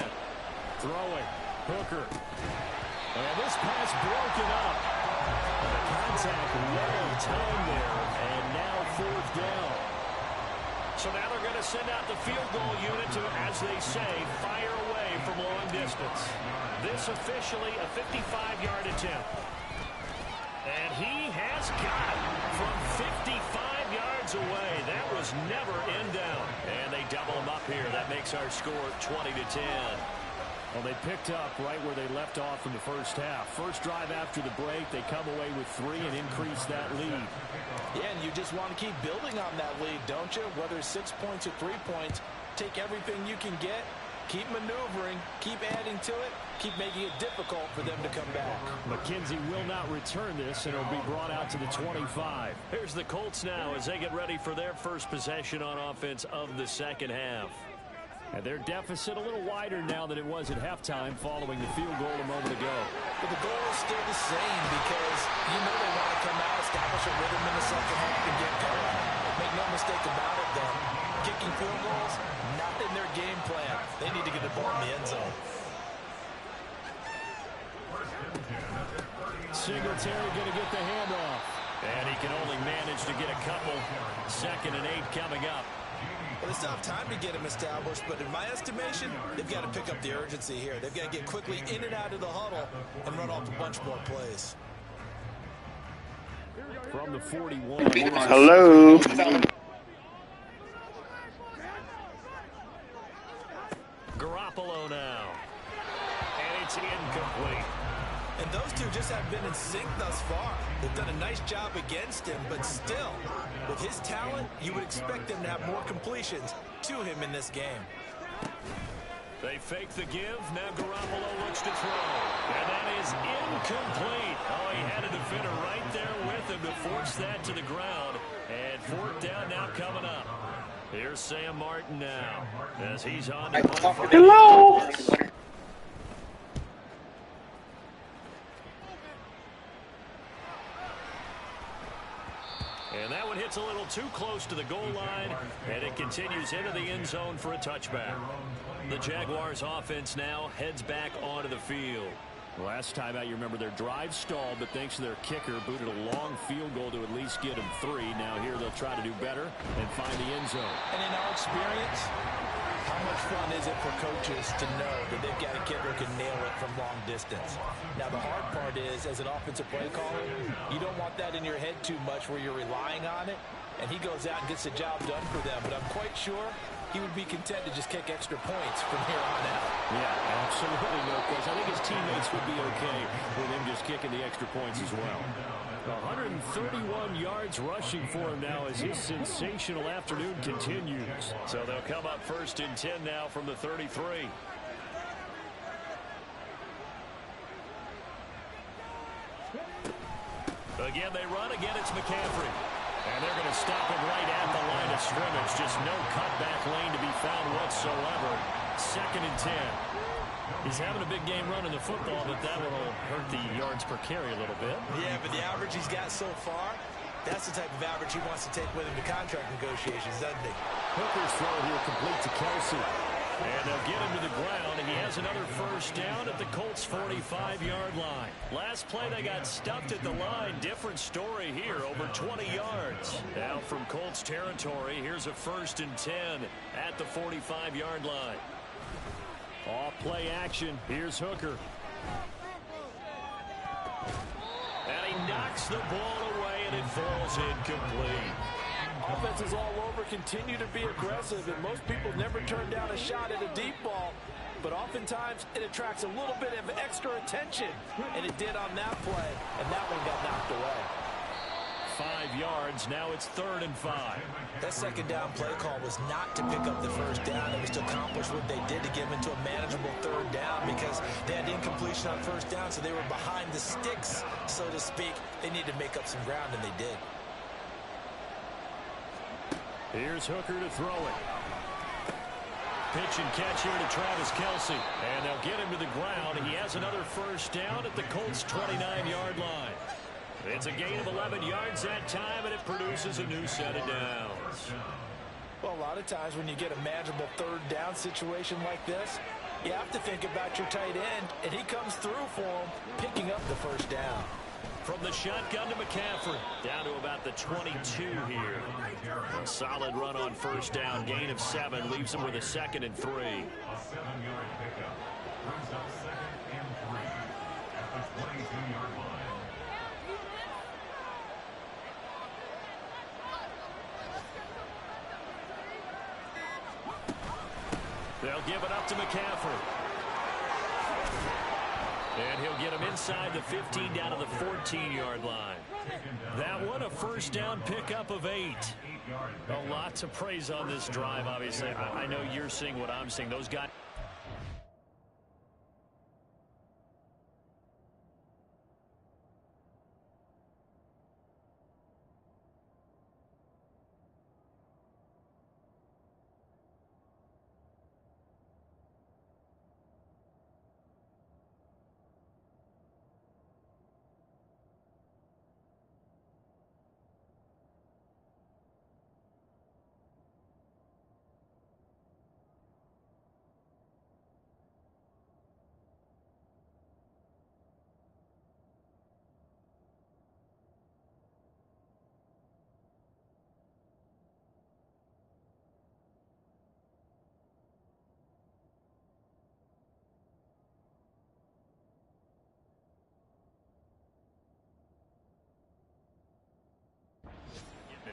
Throwing. Hooker. And this pass broken up. The contact well timed there. And now 4th down. So now they're going to send out the field goal unit to, as they say, fire away from long distance. This officially a 55-yard attempt. And he has got it from 55 yards away. That was never in down. And they double him up here. That makes our score 20-10. Well, they picked up right where they left off in the first half. First drive after the break, they come away with 3 and increase that lead. Yeah, and you just want to keep building on that lead, don't you? Whether it's 6 points or 3 points, take everything you can get. Keep maneuvering, keep adding to it, keep making it difficult for them to come back. McKenzie will not return this, and it'll be brought out to the 25. Here's the Colts now as they get ready for their first possession on offense of the second half. And their deficit a little wider now than it was at halftime following the field goal a moment ago. But the goal is still the same because you know they want to come out, establish a rhythm in the second half, and get going. Make no mistake about it, though. Kicking field goals, not in their game plan. They need to get the ball in the end zone. Singletary going to get the handoff. And he can only manage to get a couple. 2nd and 8 coming up. Well, they still have time to get him established, but in my estimation, they've got to pick up the urgency here. They've got to get quickly in and out of the huddle and run off a bunch more plays. From the 41. Hello. Garoppolo now. And it's incomplete. And those two just haven't been in sync thus far. They've done a nice job against him, but still, with his talent, you would expect them to have more completions to him in this game. They fake the give. Now Garoppolo looks to throw. And that is incomplete. Oh, he had a defender right there with him to force that to the ground. And 4th down now coming up. Here's Sam Martin now as he's on the punt. Hello. And that one hits a little too close to the goal line, and it continues into the end zone for a touchback. The Jaguars offense now heads back onto the field. Last time out, you remember their drive stalled, but thanks to their kicker, booted a long field goal to at least get them 3. Now here they'll try to do better and find the end zone. And in our experience, how much fun is it for coaches to know that they've got a kicker who can nail it from long distance? Now, the hard part is, as an offensive play caller, you don't want that in your head too much where you're relying on it, and he goes out and gets the job done for them. But I'm quite sure he would be content to just kick extra points from here on out. Yeah, absolutely no question. I think his teammates would be okay with him just kicking the extra points as well. 131 yards rushing for him now as his sensational afternoon continues. So they'll come up 1st and 10 now from the 33. Again, they run. Again, it's McCaffrey. And they're going to stop him right at the line of scrimmage. Just no cutback lane to be found whatsoever. 2nd and 10. He's having a big game running the football, but that will hurt the yards per carry a little bit. Yeah, but the average he's got so far, that's the type of average he wants to take with him to contract negotiations, doesn't he? Hooker's throw here complete to Kelsey. And they'll get him to the ground, and he has another 1st down at the Colts' 45-yard line. Last play, they got stuffed at the line. Different story here, over 20 yards. Now from Colts territory, here's a 1st and 10 at the 45-yard line. Off play action. Here's Hooker. And he knocks the ball away, and it falls incomplete. Offenses all over continue to be aggressive, and most people never turn down a shot at a deep ball. But oftentimes, it attracts a little bit of extra attention, and it did on that play, and that one got knocked away. 5 yards. Now it's 3rd and 5. That 2nd down play call was not to pick up the 1st down. It was to accomplish what they did to get them into a manageable 3rd down because they had incompletion on 1st down, so they were behind the sticks, so to speak. They needed to make up some ground, and they did. Here's Hooker to throw it. Pitch and catch here to Travis Kelsey. And they'll get him to the ground. He has another 1st down at the Colts' 29-yard line. It's a gain of 11 yards that time, and it produces a new set of downs. Well, a lot of times when you get a manageable third down situation like this, you have to think about your tight end, and he comes through for him, picking up the first down. From the shotgun to McCaffrey, down to about the 22 here. A solid run on first down, gain of 7, leaves him with a 2nd and 3. A 7-yard pickup brings up 2nd and 3 at the 22-yard line. They'll give it up to McCaffrey. And he'll get him inside the 15 down to the 14-yard line. That one a first down pickup of 8. A lot to praise on this drive, obviously. I know you're seeing what I'm seeing. Those guys...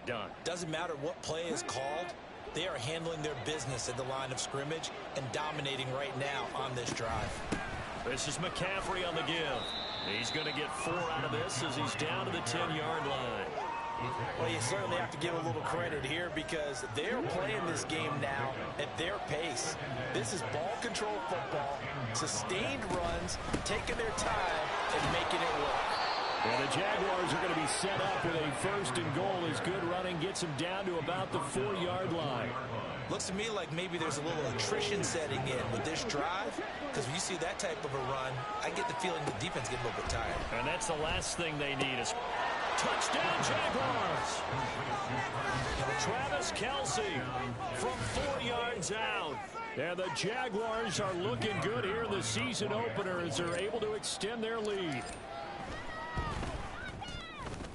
done. Doesn't matter what play is called, they are handling their business at the line of scrimmage and dominating right now on this drive. This is McCaffrey on the give. He's going to get 4 out of this as he's down to the 10-yard line. Well, you certainly have to give a little credit here because they're playing this game now at their pace. This is ball control football, sustained runs, taking their time and making it work. And the Jaguars are going to be set up with a 1st and goal as good running gets him down to about the 4-yard line. Looks to me like maybe there's a little attrition setting in with this drive, because when you see that type of a run, I get the feeling the defense gets a little bit tired. And that's the last thing they need is touchdown Jaguars. Travis Kelce from 4 yards out. And the Jaguars are looking good here in the season opener as they're able to extend their lead.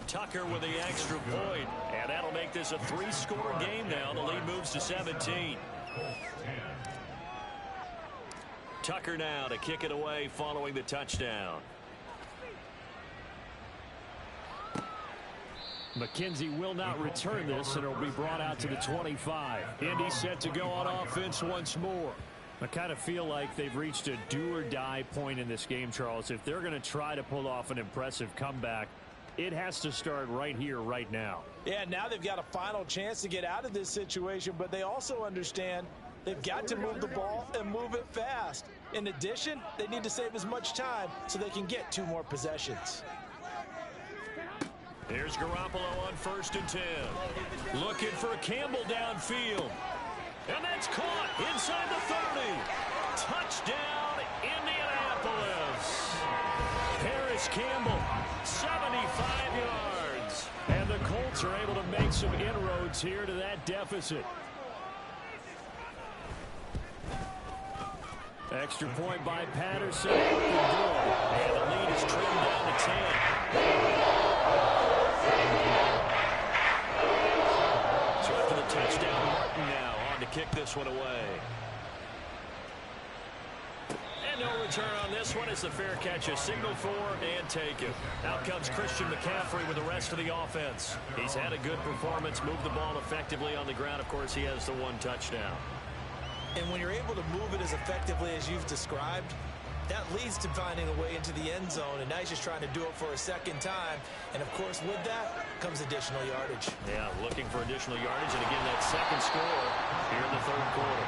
Tucker with the extra point, and that'll make this a 3-score game now. The lead moves to 17. Tucker now to kick it away following the touchdown. McKenzie will not return this, and it'll be brought out to the 25. Indy set to go on offense once more. I kind of feel like they've reached a do-or-die point in this game, Charles. If they're going to try to pull off an impressive comeback, it has to start right here, right now. Yeah, now they've got a final chance to get out of this situation, but they also understand they've got to move the ball and move it fast. In addition, they need to save as much time so they can get 2 more possessions. Here's Garoppolo on 1st and 10. Looking for Campbell downfield. And that's caught inside the 30. Touchdown, Indianapolis. Harris Campbell, 75 yards. And the Colts are able to make some inroads here to that deficit. Extra point by Patterson. And the lead is trimmed down to 10. So after the touchdown, Martin now on to kick this one away. And no return on this one as the fair catch is signaled for and taken. Out comes Christian McCaffrey with the rest of the offense. He's had a good performance, moved the ball effectively on the ground. Of course, he has the 1 touchdown. And when you're able to move it as effectively as you've described, that leads to finding a way into the end zone, and now he's just trying to do it for a second time. And, of course, with that comes additional yardage. Yeah, looking for additional yardage, and again, that second score here in the 3rd quarter.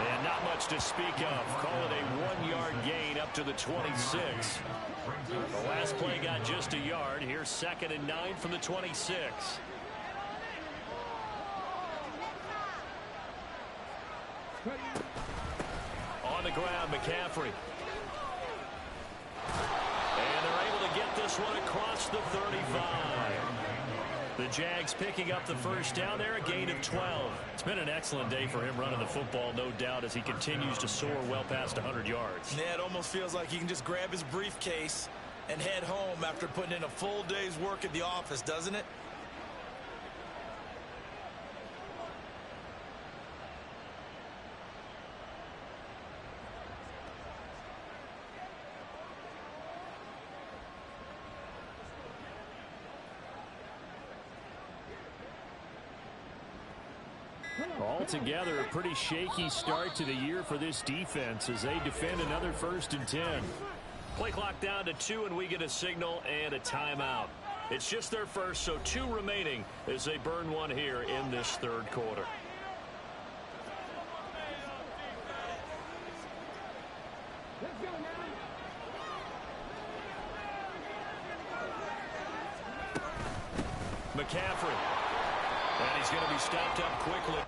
And not much to speak of. Call it a 1-yard gain up to the 26. The last play got just a yard. Here's 2nd and 9 from the 26. On the ground, McCaffrey. And they're able to get this one across the 35. The Jags picking up the first down there, a gain of 12. It's been an excellent day for him running the football, no doubt, as he continues to soar well past 100 yards. Yeah, it almost feels like he can just grab his briefcase and head home after putting in a full day's work at the office, doesn't it? Altogether, a pretty shaky start to the year for this defense as they defend another 1st and 10. Play clock down to 2, and we get a signal and a timeout. It's just their first, so 2 remaining as they burn one here in this 3rd quarter. McCaffrey. And he's going to be stopped up quickly.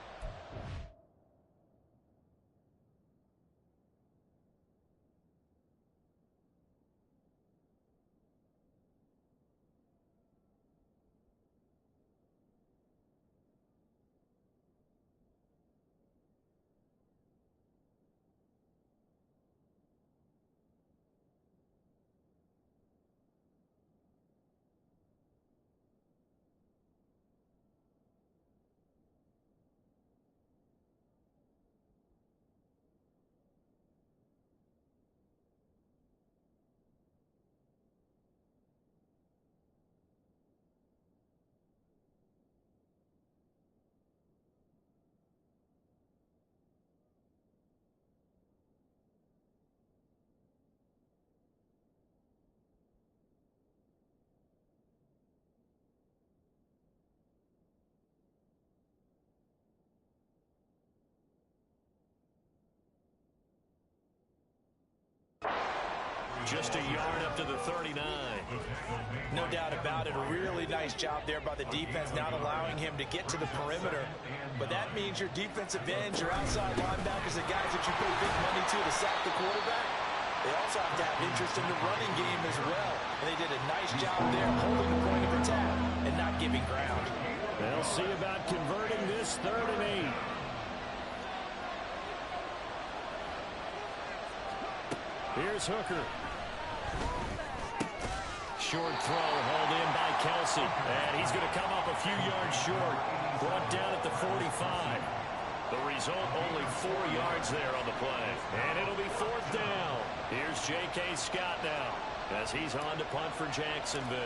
Just a yard up to the 39. No doubt about it. A really nice job there by the defense, not allowing him to get to the perimeter. But that means your defensive ends, your outside linebackers, the guys that you pay big money to sack the quarterback, they also have to have interest in the running game as well. And they did a nice job there holding the point of attack and not giving ground. They'll see about converting this 3rd and 8. Here's Hooker. Short throw hauled in by Kelsey. And he's going to come up a few yards short. Brought down at the 45. The result, only 4 yards there on the play. And it'll be 4th down. Here's J.K. Scott now as he's on to punt for Jacksonville.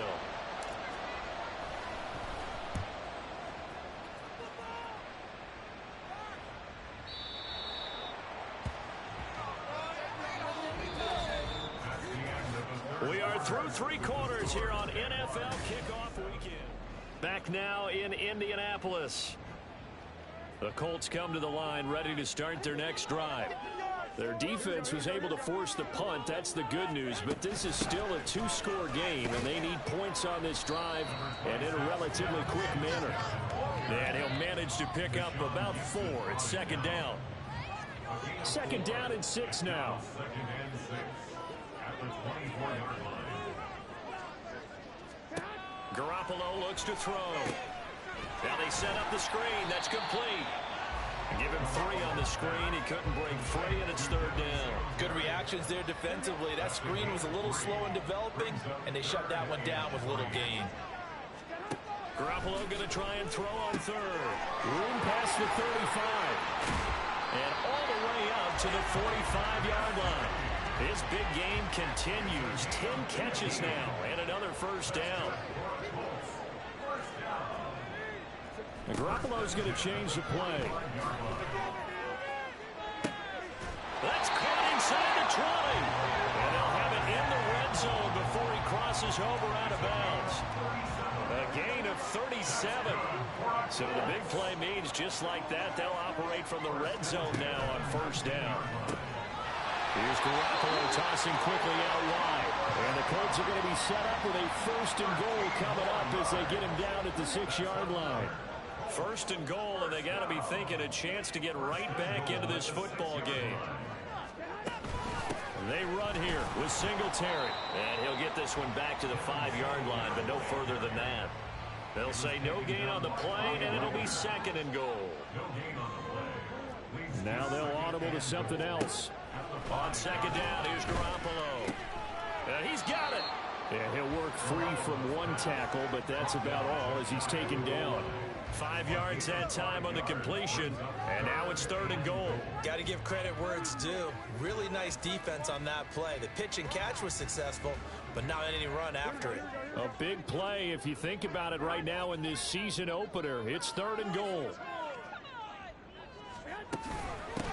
We are through 3 quarters here on NFL Kickoff Weekend. Back now in Indianapolis. The Colts come to the line ready to start their next drive. Their defense was able to force the punt. That's the good news. But this is still a 2-score game, and they need points on this drive and in a relatively quick manner. And he'll manage to pick up about 4. It's 2nd down. 2nd down and 6 now. Garoppolo looks to throw. Now they set up the screen. That's complete. Give him 3 on the screen. He couldn't break free, and it's 3rd down. Good reactions there defensively. That screen was a little slow in developing, and they shut that one down with little gain. Garoppolo going to try and throw on 3rd. Room past the 35. And all the way up to the 45-yard line. His big game continues. 10 catches now and another 1st down. And Garoppolo's going to change the play. That's caught inside the 20. And they'll have it in the red zone before he crosses over out of bounds. A gain of 37. So the big play means just like that, they'll operate from the red zone now on 1st down. Here's Garoppolo tossing quickly out wide. And the Colts are going to be set up with a 1st and goal coming up as they get him down at the 6-yard line. 1st and goal, and they got to be thinking a chance to get right back into this football game. And they run here with Singletary. And he'll get this one back to the 5-yard line, but no further than that. They'll say no gain on the play, and it'll be 2nd and goal. Now they'll audible to something else. On 2nd down, here's Garoppolo. And he's got it. Yeah, he'll work free from one tackle, but that's about all as he's taken down. 5 yards that time on the completion, and now it's 3rd and goal. Got to give credit where it's due. Really nice defense on that play. The pitch and catch was successful, but not any run after it. A big play if you think about it right now in this season opener. It's 3rd and goal.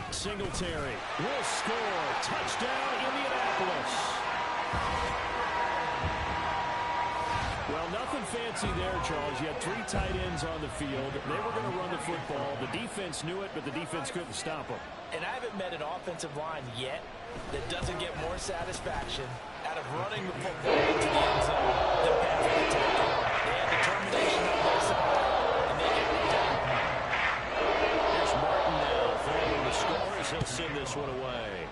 Singletary will score. Touchdown, Indianapolis. Well, nothing fancy there, Charles. You had 3 tight ends on the field. They were going to run the football. The defense knew it, but the defense couldn't stop them. And I haven't met an offensive line yet that doesn't get more satisfaction out of running the football into the end zone than passing the tackle. They have determination on their side, and they get it done. Here's Martin now following the score as he'll send this one away.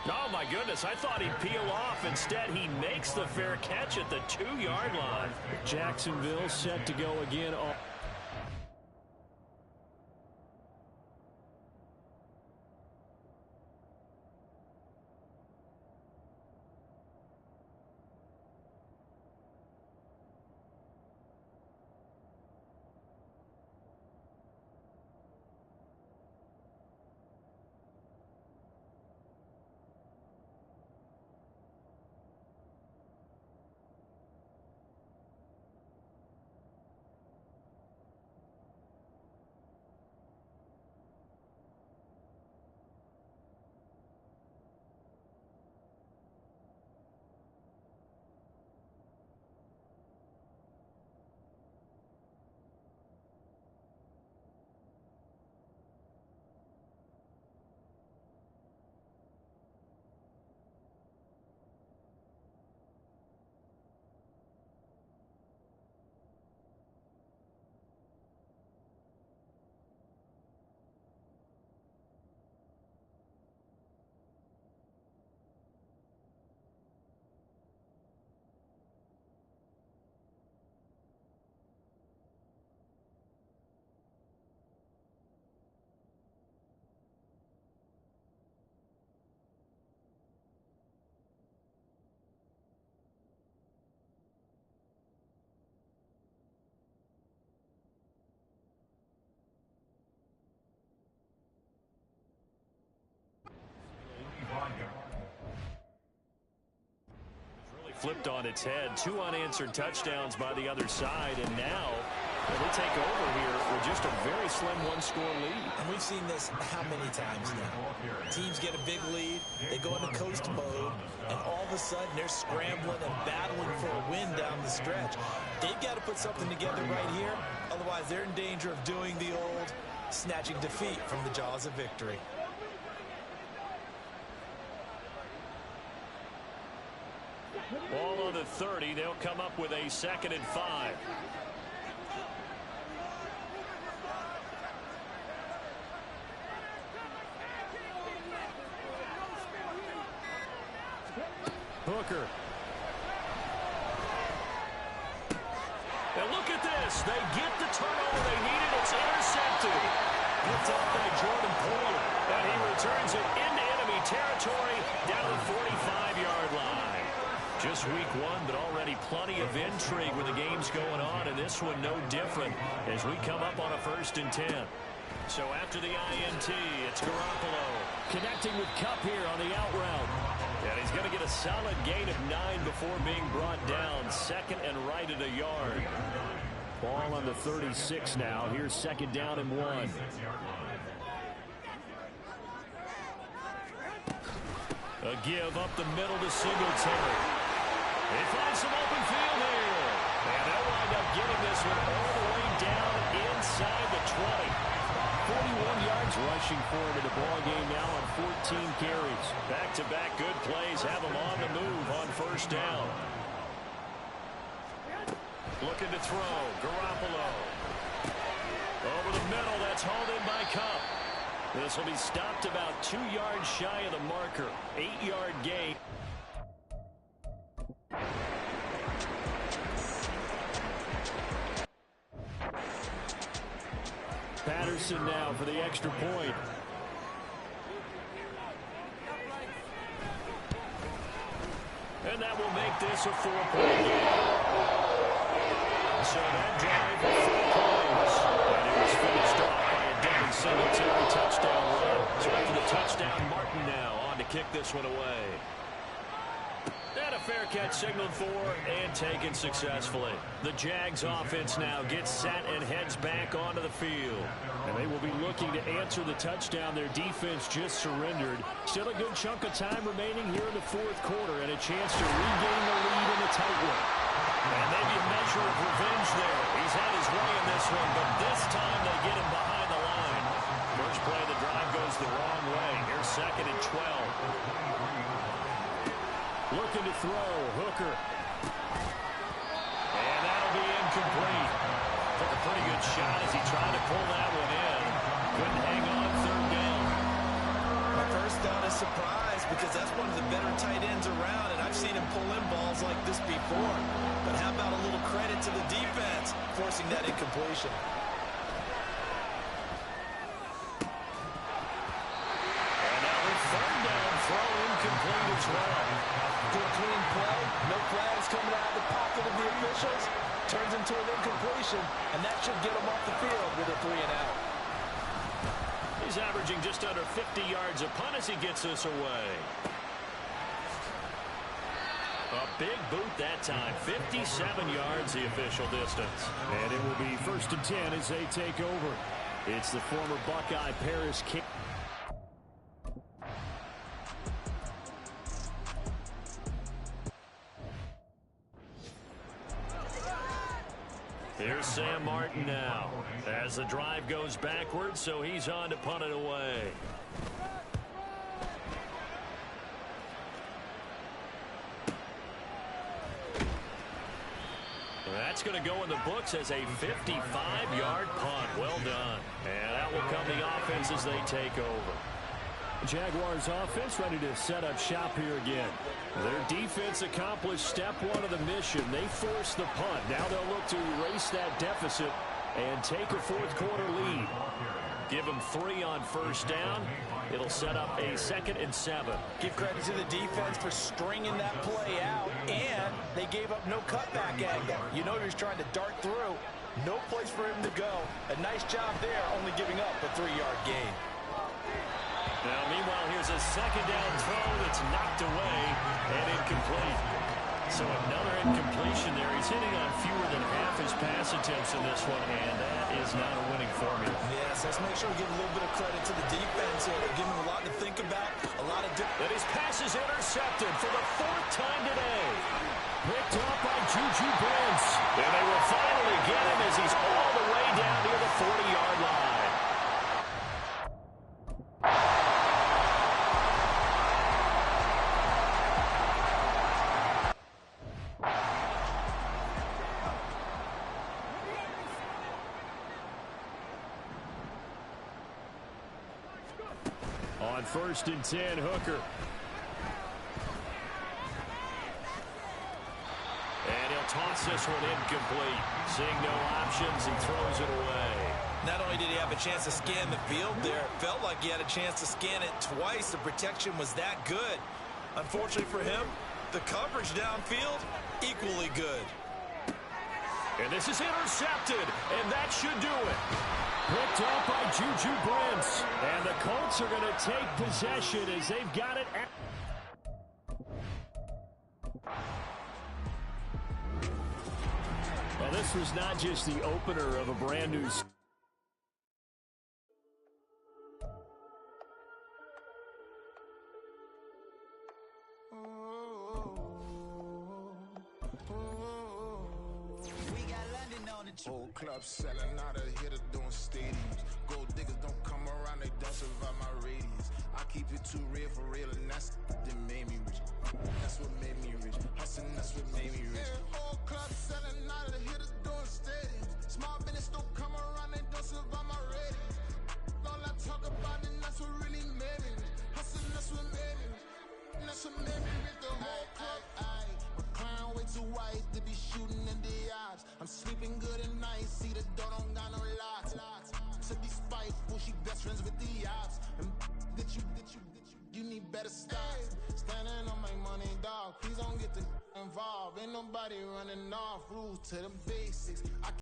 Oh, my goodness. I thought he'd peel off. Instead, he makes the fair catch at the 2-yard line. Jacksonville set to go again. Flipped on its head. 2 unanswered touchdowns by the other side, and now they take over here with just a very slim 1-score lead. And we've seen this how many times now? Teams get a big lead, they go into coast mode, and all of a sudden they're scrambling and battling for a win down the stretch. They've got to put something together right here, otherwise they're in danger of doing the old snatching defeat from the jaws of victory. Ball on the 30. They'll come up with a 2nd and 5. Hooker. And look at this. They get the turnover they needed. It's intercepted. Picked off by Jordan Poole. And he returns it into enemy territory down to the 45-yard line. Just week 1, but already plenty of intrigue with the games going on, and this one no different as we come up on a 1st and 10. So after the INT, it's Garoppolo connecting with Kupp here on the out route. And he's going to get a solid gain of 9 before being brought down. 2nd and right at a yard. Ball on the 36 now. Here's 2nd down and 1. A give up the middle to Singletary. They find some open field here. And they'll wind up getting this one all the way down inside the 20. 41 yards rushing for him in the ball game now on 14 carries. Back-to-back good plays have him on the move on 1st down. Looking to throw. Garoppolo. Over the middle. That's hauled in by Kupp. This will be stopped about 2 yards shy of the marker. 8-yard gain. Johnson now for the extra point. And that will make this a 4-point game. So that drive with 4 points. And it was finished off by a Devin Singletary touchdown run. So after the touchdown, Martin now on to kick this one away. And a fair catch signaled for and taken successfully. The Jags offense now gets set and heads back onto the field. And they will be looking to answer the touchdown. Their defense just surrendered. Still a good chunk of time remaining here in the 4th quarter and a chance to regain the lead in a tight one. And maybe a measure of revenge there. He's had his way in this one, but this time they get him behind the line. First play of the drive goes the wrong way. Here's 2nd and 12. Looking to throw, Hooker. And that'll be incomplete. Took a pretty good shot as he tried to pull that one in. Couldn't hang on 3rd down. My first down is surprise because that's one of the better tight ends around, and I've seen him pull in balls like this before. But how about a little credit to the defense forcing that incompletion? And now the 3rd down throw incomplete as well. To a clean play, no flags coming out of the pocket of the officials. Turns into an incompletion, and that should get him off the field with a 3-and-out. He's averaging just under 50 yards a punt as he gets this away. A big boot that time. 57 yards the official distance. And it will be 1st and 10 as they take over. It's the former Buckeye Paris King. Here's Sam Martin now as the drive goes backwards, so he's on to punt it away. That's going to go in the books as a 55-yard punt. Well done. And that will come the offense as they take over. Jaguars offense ready to set up shop here again. Their defense accomplished step 1 of the mission. They forced the punt. Now they'll look to erase that deficit and take a 4th quarter lead. Give them 3 on 1st down. It'll set up a 2nd and 7. Give credit to the defense for stringing that play out, and they gave up no cutback angle. You know he was trying to dart through. No place for him to go. A nice job there, only giving up a 3-yard gain. Now, meanwhile, here's a 2nd down throw that's knocked away and incomplete. So another incompletion there. He's hitting on fewer than half his pass attempts in this one, and that is not a winning formula. Yes, let's make sure we give a little bit of credit to the defense here. They're giving him a lot to think about, a lot of... And his pass is intercepted for the 4th time today. Picked up by Juju Brents. And they will finally get him as he's all the way down near the 40-yard line. On 1st and 10, Hooker. And he'll toss this one incomplete. Seeing no options, he throws it away. Not only did he have a chance to scan the field there, it felt like he had a chance to scan it twice. The protection was that good. Unfortunately for him, the coverage downfield, equally good. And this is intercepted, and that should do it. Picked up by Juju Brents. And the Colts are going to take possession as they've got it. Well, this was not just the opener of a brand new... Whole club selling out of hitter doing stadiums. Gold diggers don't come around, they don't survive my radius. I keep it too real for real, and that's that made me rich. That's what made me rich. Hustling, that's what made me rich. Whole club selling out of hitters doing stadiums. Small business don't come around, they don't survive my radius. All I talk about, and that's what really made me rich. Hustling, that's what made me rich. That's what made me rich. The whole club. Clown way too white to be shooting in the eyes. I'm sleeping good at night. See the door don't got no locks. So despite friends with the ops. And you need better stop. Standing on my money, dog. Please don't get involved. Ain't nobody running off. Rules to the basics.